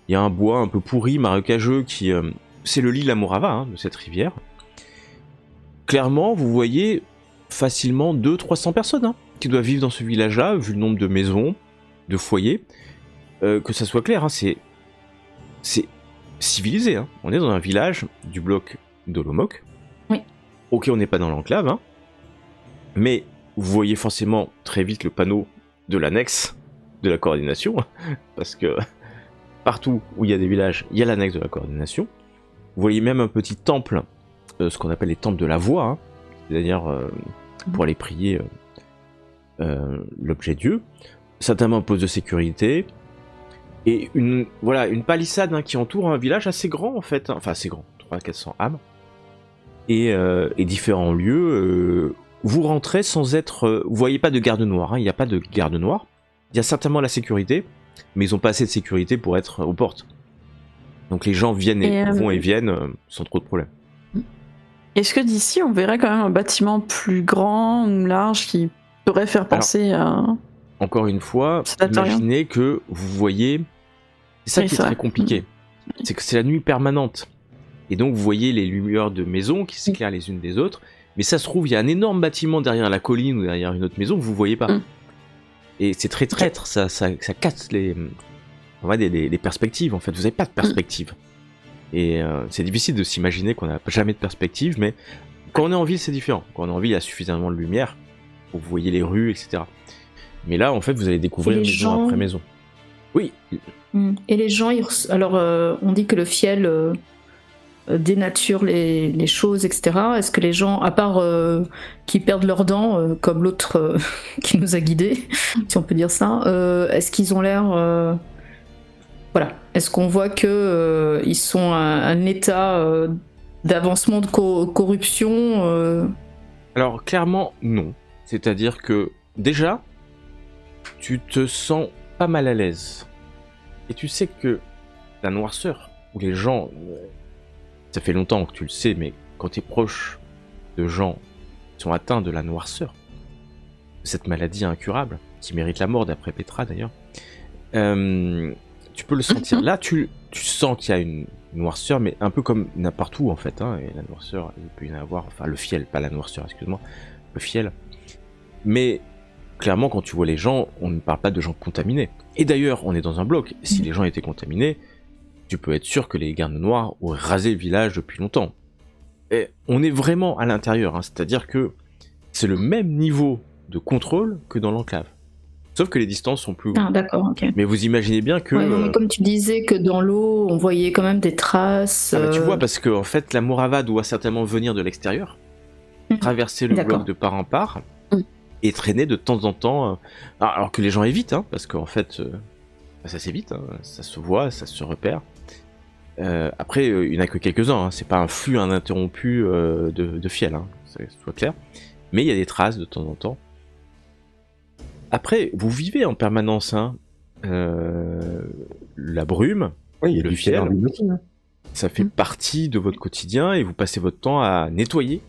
Speaker 1: Il y a un bois un peu pourri, marécageux, qui c'est le lit de la Morava, hein, de cette rivière. Clairement, vous voyez facilement 200-300 personnes, hein, qui doivent vivre dans ce village-là, vu le nombre de maisons, de foyers. que ça soit clair, hein, c'est civilisé. Hein. On est dans un village du bloc d'Olomok.
Speaker 3: Oui.
Speaker 1: Ok, on n'est pas dans l'enclave, hein, mais vous voyez forcément très vite le panneau de l'annexe de la coordination, parce que partout où il y a des villages, il y a l'annexe de la coordination. Vous voyez même un petit temple, ce qu'on appelle les temples de la voix, hein, c'est-à-dire pour aller prier l'objet Dieu. Certainement un poste de sécurité. Et une palissade, hein, qui entoure un village assez grand en fait, hein. Enfin assez grand, 300-400 âmes. Et différents lieux. Vous rentrez sans être... vous voyez pas de garde noire, hein, il n'y a pas de garde noire. Il y a certainement la sécurité, mais ils n'ont pas assez de sécurité pour être aux portes. Donc les gens viennent vont et viennent sans trop de problèmes.
Speaker 2: Est-ce que d'ici on verrait quand même un bâtiment plus grand ou large qui pourrait faire penser à...
Speaker 1: Encore une fois, imaginez que vous voyez... C'est ça qui est très compliqué. C'est que c'est la nuit permanente. Et donc vous voyez les lumières de maisons qui s'éclairent les unes des autres. Mais ça se trouve, il y a un énorme bâtiment derrière la colline ou derrière une autre maison que vous voyez pas. Et c'est très traître, ça casse les perspectives en fait. Vous n'avez pas de perspective. Et c'est difficile de s'imaginer qu'on n'a jamais de perspective, mais quand on est en ville, c'est différent. Quand on est en ville, il y a suffisamment de lumière pour que vous voyez les rues, etc. Mais là, en fait, vous allez découvrir maison après maison. Oui.
Speaker 3: Et les gens, alors on dit que le fiel dénature les choses, etc. Est-ce que les gens, à part qui perdent leurs dents, comme l'autre qui nous a guidés, si on peut dire ça, est-ce qu'ils ont l'air... voilà. Est-ce qu'on voit que ils sont à un état d'avancement de corruption
Speaker 1: Alors, clairement, non. C'est-à-dire que, déjà, tu te sens pas mal à l'aise. Et tu sais que la noirceur, où les gens... ça fait longtemps que tu le sais, mais quand tu es proche de gens qui sont atteints de la noirceur, de cette maladie incurable, qui mérite la mort d'après Petra d'ailleurs, tu peux le sentir. Là, tu sens qu'il y a une noirceur, mais un peu comme n'importe où en fait. Hein, et la noirceur, il peut y en avoir... Enfin, le fiel, pas la noirceur, excuse-moi. Le fiel. Mais... clairement, quand tu vois les gens, on ne parle pas de gens contaminés. Et d'ailleurs, on est dans un bloc. Si les gens étaient contaminés, tu peux être sûr que les gardes noirs auraient rasé le village depuis longtemps. Et on est vraiment à l'intérieur, hein, c'est-à-dire que c'est le même niveau de contrôle que dans l'enclave. Sauf que les distances sont plus grandes.
Speaker 3: Ah, d'accord, ok.
Speaker 1: Mais vous imaginez bien que...
Speaker 3: Ouais, mais comme tu disais que dans l'eau, on voyait quand même des traces...
Speaker 1: tu vois, parce que en fait, la Morava doit certainement venir de l'extérieur, traverser le bloc de part en part, et traîner de temps en temps, alors que les gens évitent, hein, parce qu'en fait, ça s'évite, hein, ça se voit, ça se repère. Après, il n'y en a que quelques-uns, hein, c'est pas un flux ininterrompu de fiel, hein, ça soit clair, mais il y a des traces de temps en temps. Après, vous vivez en permanence, hein, la brume,
Speaker 4: Oui, il y a
Speaker 1: le
Speaker 4: du
Speaker 1: fiel,
Speaker 4: fiel en ville aussi, hein.
Speaker 1: ça fait partie de votre quotidien et vous passez votre temps à nettoyer,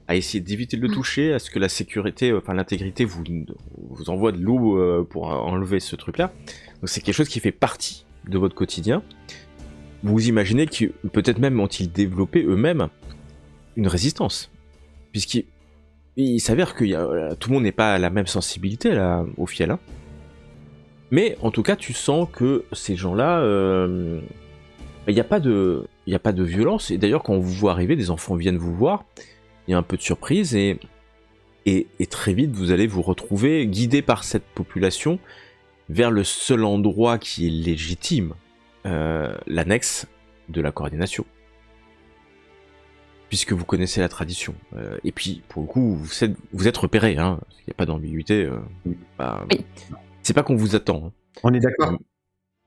Speaker 1: à essayer d'éviter de le toucher, à ce que la sécurité, enfin l'intégrité vous envoie de l'eau pour enlever ce truc-là. Donc c'est quelque chose qui fait partie de votre quotidien. Vous imaginez que peut-être même ont-ils développé eux-mêmes une résistance, puisqu'il s'avère que tout le monde n'est pas à la même sensibilité là, au fiel. Hein. Mais en tout cas, tu sens que ces gens-là, il n'y a pas de violence. Et d'ailleurs, quand on vous voit arriver, des enfants viennent vous voir. Il y a un peu de surprise et très vite vous allez vous retrouver guidé par cette population vers le seul endroit qui est légitime, l'annexe de la coordination. Puisque vous connaissez la tradition. Et puis, pour le coup, vous êtes repéré, hein, il n'y a pas d'ambiguïté. C'est pas qu'on vous attend. Hein.
Speaker 4: On est d'accord.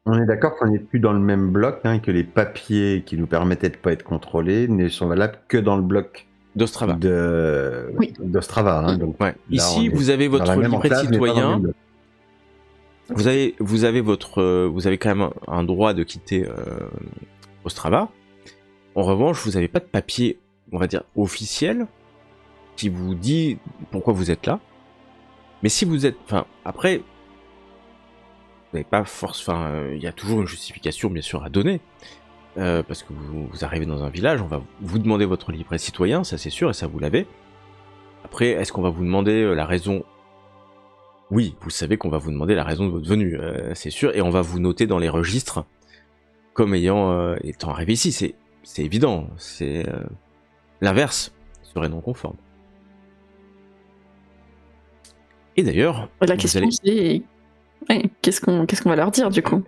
Speaker 4: On est d'accord qu'on n'est plus dans le même bloc, hein, que les papiers qui nous permettaient de ne pas être contrôlés ne sont valables que dans le bloc
Speaker 1: d'Ostrava.
Speaker 4: d'Ostrava. Hein, donc
Speaker 1: ouais. Ici, vous avez votre livret de citoyen. Vous avez quand même un droit de quitter Ostrava. En revanche, vous n'avez pas de papier, on va dire, officiel qui vous dit pourquoi vous êtes là. Mais si vous êtes... Enfin, après, vous n'avez pas force... Enfin, il y a toujours une justification, bien sûr, à donner. Parce que vous arrivez dans un village, on va vous demander votre livret citoyen, ça c'est sûr, et ça vous l'avez. Après, est-ce qu'on va vous demander la raison oui, vous savez qu'on va vous demander la raison de votre venue, c'est sûr, et on va vous noter dans les registres comme étant arrivé ici. C'est évident, c'est l'inverse serait non conforme. Et d'ailleurs,
Speaker 2: La
Speaker 1: vous
Speaker 2: question
Speaker 1: allez-
Speaker 2: c'est ouais, qu'est-ce qu'on va leur dire du coup?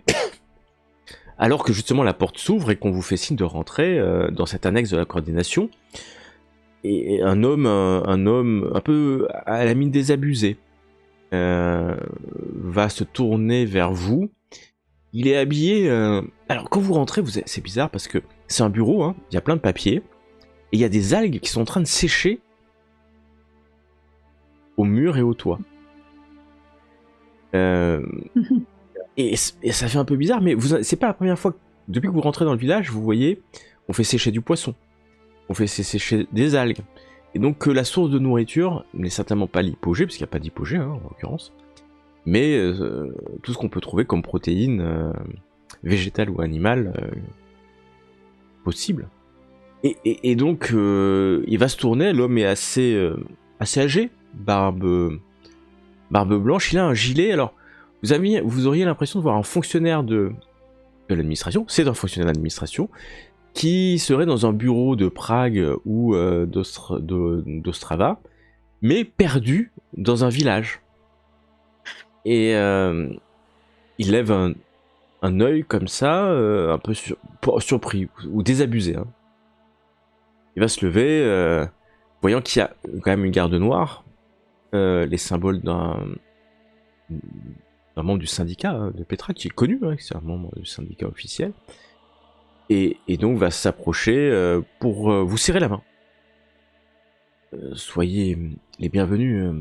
Speaker 1: alors que justement la porte s'ouvre et qu'on vous fait signe de rentrer dans cette annexe de la coordination, et un homme un peu à la mine désabusée va se tourner vers vous. Il est habillé. Alors quand vous rentrez, c'est bizarre parce que c'est un bureau, hein, il y a plein de papiers, et il y a des algues qui sont en train de sécher au mur et au toit. Et ça fait un peu bizarre, mais c'est pas la première fois. Depuis que vous rentrez dans le village, vous voyez, on fait sécher du poisson, on fait sécher des algues. Et donc la source de nourriture n'est certainement pas l'hypogée, parce qu'il n'y a pas d'hypogée en l'occurrence, mais tout ce qu'on peut trouver comme protéines végétales ou animales possibles. Et donc il va se tourner, l'homme est assez âgé, barbe blanche, il a un gilet. Alors vous auriez l'impression de voir un fonctionnaire de l'administration, c'est un fonctionnaire d'administration, qui serait dans un bureau de Prague ou d'Ostrava, mais perdu dans un village. Et il lève un œil comme ça, un peu surpris ou désabusé. Hein. Il va se lever, voyant qu'il y a quand même une garde noire, les symboles d'un membre du syndicat de Petra, qui est connu, hein, c'est un membre du syndicat officiel, et donc va s'approcher pour vous serrer la main. Soyez les bienvenus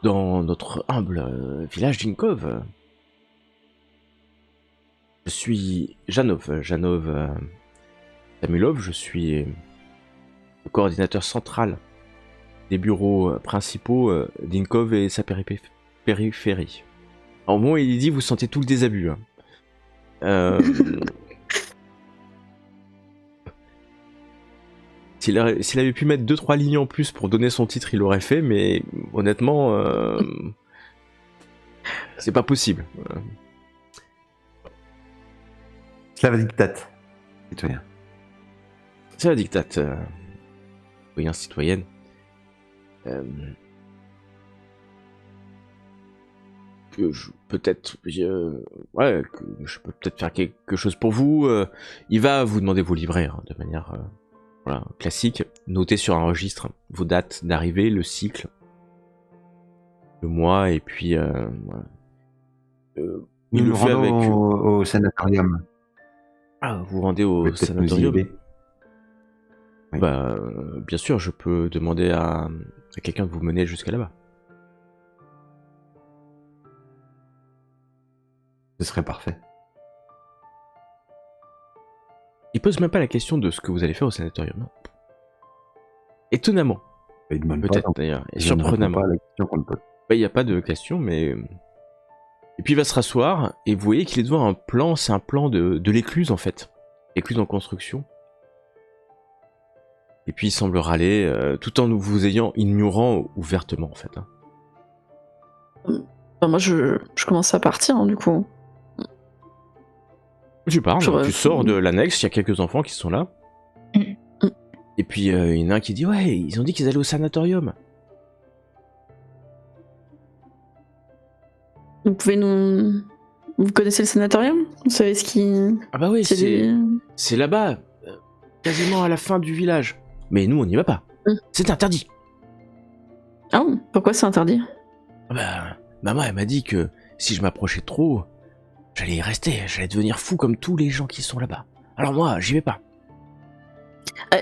Speaker 1: dans notre humble village d'Inkov. Je suis Janov Samulov, je suis le coordinateur central des bureaux principaux d'Inkov et sa périphérie. En bon, il dit, vous sentez tout le désabus. Hein. S'il avait pu mettre 2-3 lignes en plus pour donner son titre, il l'aurait fait, mais honnêtement, c'est pas possible.
Speaker 4: Slava dictat, citoyen.
Speaker 1: C'est la dictate, citoyen, citoyenne. Que je peux peut-être faire quelque chose pour vous. Il va vous demander vos livrets hein, de manière classique. Notez sur un registre vos dates d'arrivée, le cycle, le mois, et puis voilà.
Speaker 4: Nous nous rendons au sanatorium.
Speaker 1: Ah, vous rendez au sanatorium. Oui. Bah, bien sûr, je peux demander à quelqu'un de vous mener jusqu'à là-bas.
Speaker 4: Ce serait parfait.
Speaker 1: Il pose même pas la question de ce que vous allez faire au sanatorium. Non. Étonnamment. Peut-être d'ailleurs. Et surprenamment. Il n'y a pas de question, mais... Et puis il va se rasseoir, et vous voyez qu'il est devant un plan, c'est un plan de l'écluse en fait. L'écluse en construction. Et puis il semble râler, tout en vous ayant ignorant ouvertement en fait. Hein.
Speaker 2: Bah, moi je commence à partir hein, du coup.
Speaker 1: Tu parles, tu sors de l'annexe, il y a quelques enfants qui sont là. Et puis il y en a un qui dit ouais, ils ont dit qu'ils allaient au sanatorium.
Speaker 2: Vous pouvez nous... Vous connaissez le sanatorium? Vous savez ce qui...
Speaker 1: Ah bah oui, c'est là-bas, quasiment à la fin du village. Mais nous on n'y va pas. C'est interdit.
Speaker 2: Ah pourquoi c'est interdit?
Speaker 1: Bah, maman elle m'a dit que si je m'approchais trop, j'allais y rester, j'allais devenir fou comme tous les gens qui sont là-bas. Alors moi, j'y vais pas.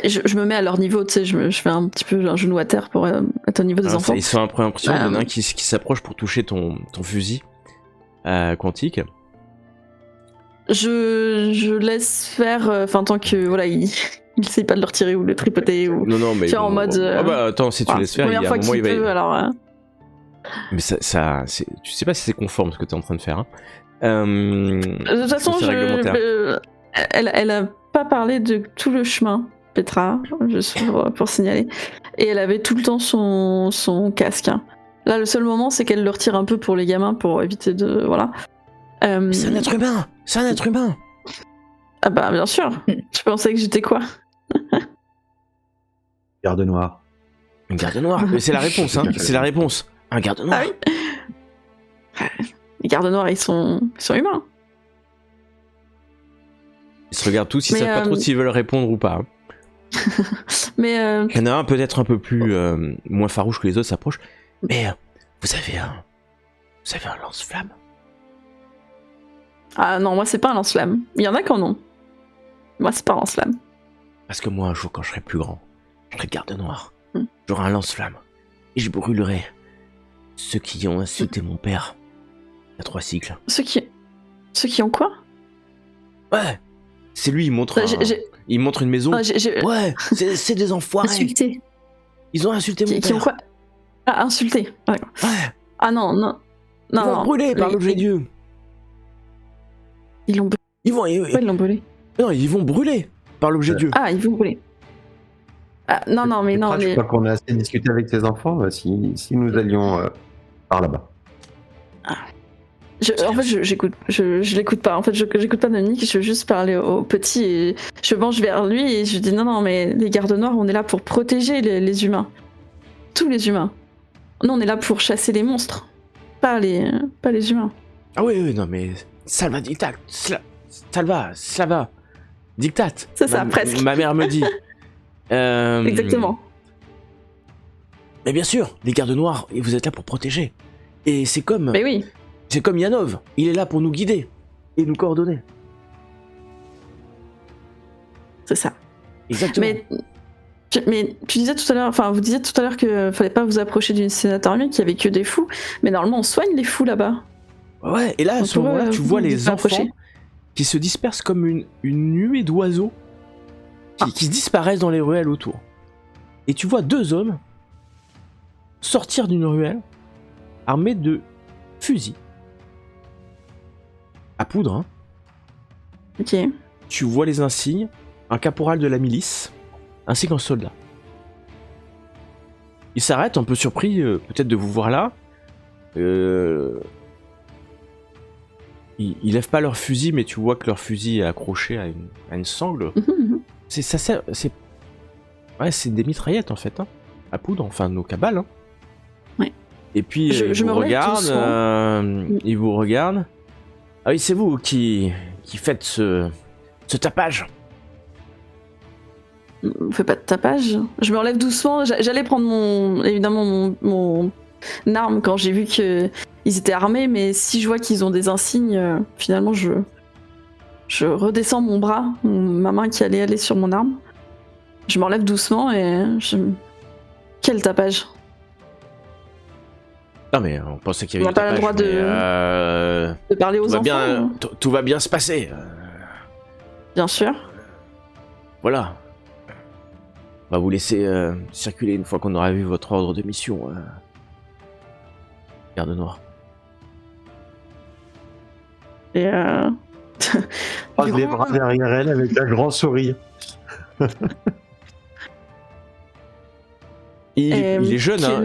Speaker 2: Je me mets à leur niveau, tu sais, je fais un petit peu un genou à terre pour être au niveau des enfants.
Speaker 1: Ils sont un peu impressionnés, il y en a un qui s'approche pour toucher ton fusil quantique.
Speaker 2: Je laisse faire, enfin tant que voilà, il essaye pas de le retirer ou de le tripoter ou.
Speaker 1: Non mais
Speaker 2: en mode.
Speaker 1: Ah bah attends, si tu laisses faire, il y a un moment il va.
Speaker 2: Peut, alors.
Speaker 1: Mais ça tu sais pas si c'est conforme ce que t'es en train de faire. Hein.
Speaker 2: De toute façon, elle a pas parlé de tout le chemin, Petra, juste pour signaler. Et elle avait tout le temps son casque. Hein. Là, le seul moment, c'est qu'elle le retire un peu pour les gamins, pour éviter de... Voilà.
Speaker 1: C'est un être humain. C'est un être humain.
Speaker 2: Ah bah, bien sûr. Je pensais que j'étais quoi?
Speaker 4: Garde noir.
Speaker 1: Une garde noire. Mais c'est la réponse, hein. C'est la réponse. Un garde noir.
Speaker 2: Ah oui. Les gardes noirs, ils sont humains.
Speaker 1: Ils se regardent tous, ils
Speaker 2: Mais,
Speaker 1: savent pas trop s'ils veulent répondre ou pas.
Speaker 2: Mais
Speaker 1: Il y en a un peut-être un peu plus moins farouche que les autres s'approche. Mais vous avez un lance-flamme.
Speaker 2: ah non, moi c'est pas un lance-flamme. Il y en a qui en ont. Moi c'est pas un lance-flamme.
Speaker 1: Parce que moi un jour quand je serai plus grand, je serai garde noir.
Speaker 2: Mm.
Speaker 1: J'aurai un lance-flamme. Et je brûlerai ceux qui ont insulté mon père. Il y a 3 cycles.
Speaker 2: Ceux qui ont quoi?
Speaker 1: Ouais. C'est lui, il montre, il montre une maison.
Speaker 2: Ah,
Speaker 1: Ouais, c'est des enfoirés.
Speaker 3: Insulté.
Speaker 1: Ils ont insulté mon
Speaker 2: qui
Speaker 1: père.
Speaker 2: ont quoi? Ah, insulté. Ah, d'accord.
Speaker 1: Ouais.
Speaker 2: Ah non, non.
Speaker 1: Ils
Speaker 2: Non,
Speaker 1: vont
Speaker 2: non.
Speaker 1: brûler par l'objet de Dieu.
Speaker 2: Ils l'ont brûlé. Pourquoi ils l'ont brûlé?
Speaker 1: Non, ils vont brûler par l'objet de Dieu.
Speaker 2: Ah, ils vont brûler. Ah, non, non, mais non.
Speaker 4: Je
Speaker 2: Mais...
Speaker 4: crois qu'on a assez discuté avec tes enfants si nous allions par là-bas.
Speaker 2: En fait, je l'écoute pas. En fait, j'écoute pas Dominique, je veux juste parler au petit et je mange vers lui et je dis non, mais les gardes noirs, on est là pour protéger les humains. Tous les humains. Nous, on est là pour chasser les monstres, pas les humains.
Speaker 1: Ah oui, non, mais salva dictat. Slava. Dictat.
Speaker 2: C'est ça, presque.
Speaker 1: Ma mère me dit.
Speaker 2: Exactement.
Speaker 1: Mais bien sûr, les gardes noirs, vous êtes là pour protéger. Et c'est comme.
Speaker 2: Mais oui.
Speaker 1: C'est comme Yanov, il est là pour nous guider et nous coordonner.
Speaker 2: C'est ça.
Speaker 1: Exactement.
Speaker 2: Mais tu disais tout à l'heure, enfin vous disiez tout à l'heure que fallait pas vous approcher d'une sénatorium, qu'il y avait que des fous, mais normalement on soigne les fous là-bas.
Speaker 1: Ouais, et là à ce moment-là, tu vois les enfants
Speaker 2: approcher.
Speaker 1: qui se dispersent comme une nuée d'oiseaux qui se disparaissent dans les ruelles autour. Et tu vois 2 hommes sortir d'une ruelle armés de fusils à poudre, hein.
Speaker 2: Ok.
Speaker 1: Tu vois les insignes, un caporal de la milice, ainsi qu'un soldat. Ils s'arrêtent, un peu surpris peut-être de vous voir là. Ils lèvent pas leur fusil, mais tu vois que leur fusil est accroché à une sangle. C'est des mitraillettes en fait, hein, à poudre, enfin nos cabales. Hein.
Speaker 2: Ouais.
Speaker 1: Et puis ils vous regardent. Ah oui, c'est vous qui faites ce tapage.
Speaker 2: On fait pas de tapage. Je me relève doucement. J'allais prendre mon arme quand j'ai vu qu'ils étaient armés, mais si je vois qu'ils ont des insignes, finalement je redescends mon bras, ma main qui allait aller sur mon arme. Je m'enlève doucement et quel tapage?
Speaker 1: Non mais on pensait qu'il y
Speaker 2: On
Speaker 1: avait
Speaker 2: n'a pas le droit de parler aux enfants.
Speaker 1: Tout va bien se passer.
Speaker 2: Bien sûr.
Speaker 1: Voilà. On va vous laisser circuler une fois qu'on aura vu votre ordre de mission. Garde noire.
Speaker 2: Et
Speaker 4: Croise les bras derrière elle avec un grand sourire.
Speaker 1: Il est jeune, hein.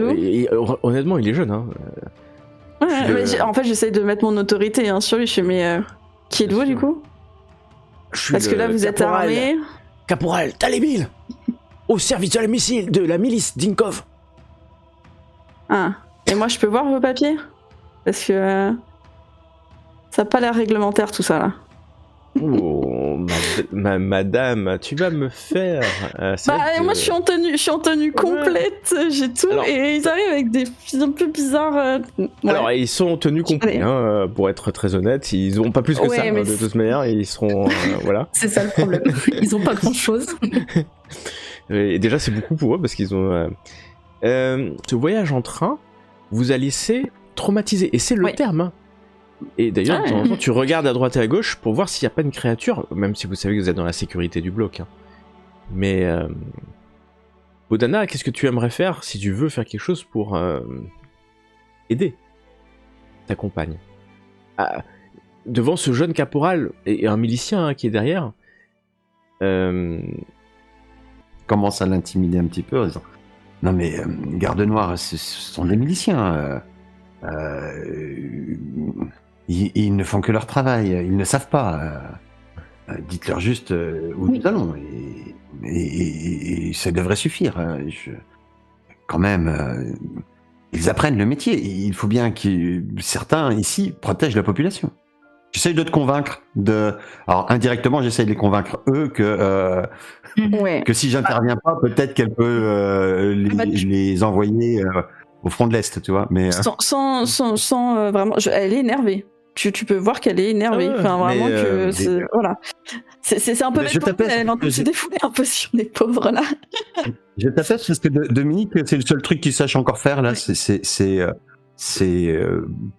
Speaker 1: Honnêtement, il est jeune. Hein.
Speaker 2: Ouais, mais en fait, j'essaye de mettre mon autorité sur lui. Je fais, mais qui êtes-vous du coup? Parce que là, vous êtes armé.
Speaker 1: Caporal Talébil, au service de la milice Dinkov.
Speaker 2: Ah. Et moi, je peux voir vos papiers? Parce que ça n'a pas l'air réglementaire tout ça là.
Speaker 1: Oh, madame, tu vas me faire.
Speaker 2: Moi, je suis en tenue complète, j'ai tout, alors, et ils arrivent avec des filles un peu bizarres. Ouais.
Speaker 1: Alors, ils sont en tenue complète, hein, pour être très honnête, ils n'ont pas plus que ça, de toute manière, et ils seront. Voilà.
Speaker 3: C'est ça le problème, ils n'ont pas grand-chose.
Speaker 1: Et déjà, c'est beaucoup pour eux, parce qu'ils ont. Ce voyage en train vous a laissé traumatisé, et c'est le terme, hein. Et d'ailleurs, de temps en temps, tu regardes à droite et à gauche pour voir s'il n'y a pas une créature, même si vous savez que vous êtes dans la sécurité du bloc. Hein. Mais, Bodana, qu'est-ce que tu aimerais faire si tu veux faire quelque chose pour aider ta compagne devant ce jeune caporal et un milicien qui est derrière.
Speaker 4: Commence à l'intimider un petit peu en disant Non mais Garde Noire, ce sont des miliciens. Ils ne font que leur travail, ils ne savent pas. Dites-leur juste où nous allons et ça devrait suffire. Quand même, ils apprennent le métier. Il faut bien que certains ici protègent la population. J'essaye de te convaincre alors indirectement, j'essaye de les convaincre eux que si j'interviens pas, peut-être qu'elle peut les envoyer au front de l'Est, tu vois. Mais
Speaker 2: sans vraiment, elle est énervée. Tu peux voir qu'elle est énervée. Enfin, vraiment que voilà. C'est un peu bête pour elle. Elle est en train de se défouler un peu sur les pauvres là.
Speaker 4: Je t'appelle parce que Dominique, c'est le seul truc qu'il sache encore faire là, c'est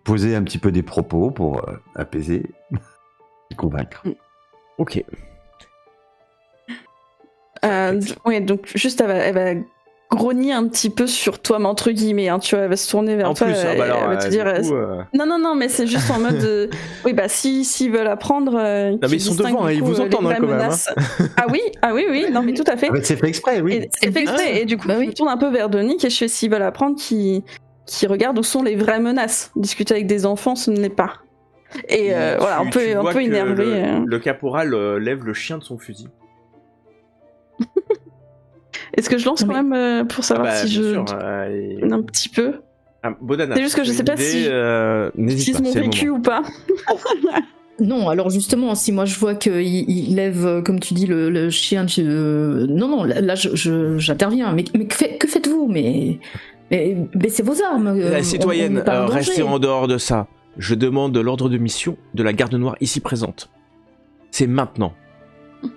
Speaker 4: poser un petit peu des propos pour apaiser et convaincre.
Speaker 1: Ok.
Speaker 2: Oui, donc juste elle va grogner un petit peu sur toi, mais entre guillemets, hein, tu vois, elle va se tourner vers toi, elle va te dire non, mais c'est juste en mode oui, bah s'ils veulent apprendre,
Speaker 1: non mais ils sont devant, ils vous entendent quand même.
Speaker 2: Ah oui, non mais tout à fait.
Speaker 4: C'est fait exprès, oui.
Speaker 2: C'est fait exprès, et du coup, je me tourne un peu vers Denis et je fais s'ils veulent apprendre, qui regarde où sont les vraies menaces. Discuter avec des enfants, ce ne l'est pas. Et voilà, un peu énervé.
Speaker 1: Le caporal lève le chien de son fusil.
Speaker 2: Est-ce que je lance quand même pour savoir si je...
Speaker 1: Sûr,
Speaker 2: un petit peu.
Speaker 1: Bodana,
Speaker 2: c'est juste que je sais pas si j'utilise mon vécu ou pas.
Speaker 3: Non, alors justement, si moi je vois qu'il lève, comme tu dis, le chien... Non, là j'interviens. Mais que faites-vous mais c'est vos armes.
Speaker 1: La citoyenne, restez en dehors de ça. Je demande l'ordre de mission de la Garde Noire ici présente. C'est maintenant.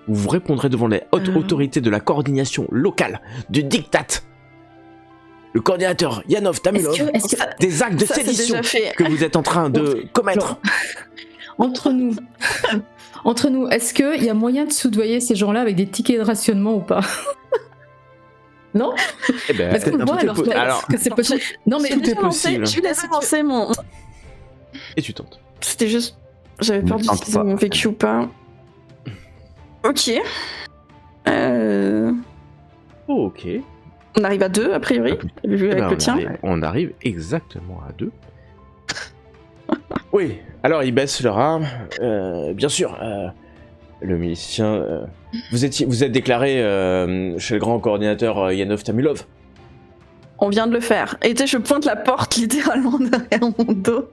Speaker 1: Vous répondrez devant les hautes autorités de la coordination locale du diktat. Le coordinateur Yanov Tamilov, des actes de sédition que vous êtes en train de commettre.
Speaker 3: Entre nous, est-ce qu'il y a moyen de soudoyer ces gens-là avec des tickets de rationnement ou pas? Non?
Speaker 2: Parce qu'on voit alors que c'est possible. Non, mais
Speaker 1: tout est possible.
Speaker 2: Je vais laisser lancer mon...
Speaker 1: Et tu tentes.
Speaker 2: C'était juste... J'avais peur d'utiliser mon vécu ou pas. Ok.
Speaker 1: Ok.
Speaker 2: On arrive à 2 a priori, vu avec le tien.
Speaker 1: On arrive exactement à 2. Oui, alors ils baissent leur arme. Bien sûr, le milicien... Vous êtes déclaré chez le grand coordinateur Yanov Tamilov.
Speaker 2: On vient de le faire. Et tu sais, je pointe la porte littéralement derrière mon dos.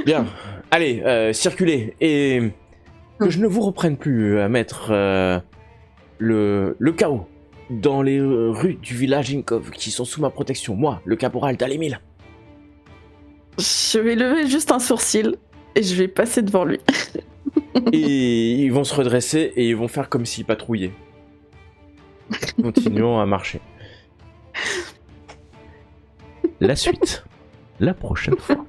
Speaker 1: Bien. Allez, circulez. Et que je ne vous reprenne plus à mettre le chaos dans les rues du village Inkov qui sont sous ma protection. Moi, le caporal Dalimil.
Speaker 2: Je vais lever juste un sourcil et je vais passer devant lui.
Speaker 1: Et ils vont se redresser et ils vont faire comme s'ils patrouillaient. Continuons à marcher. La suite, la prochaine fois.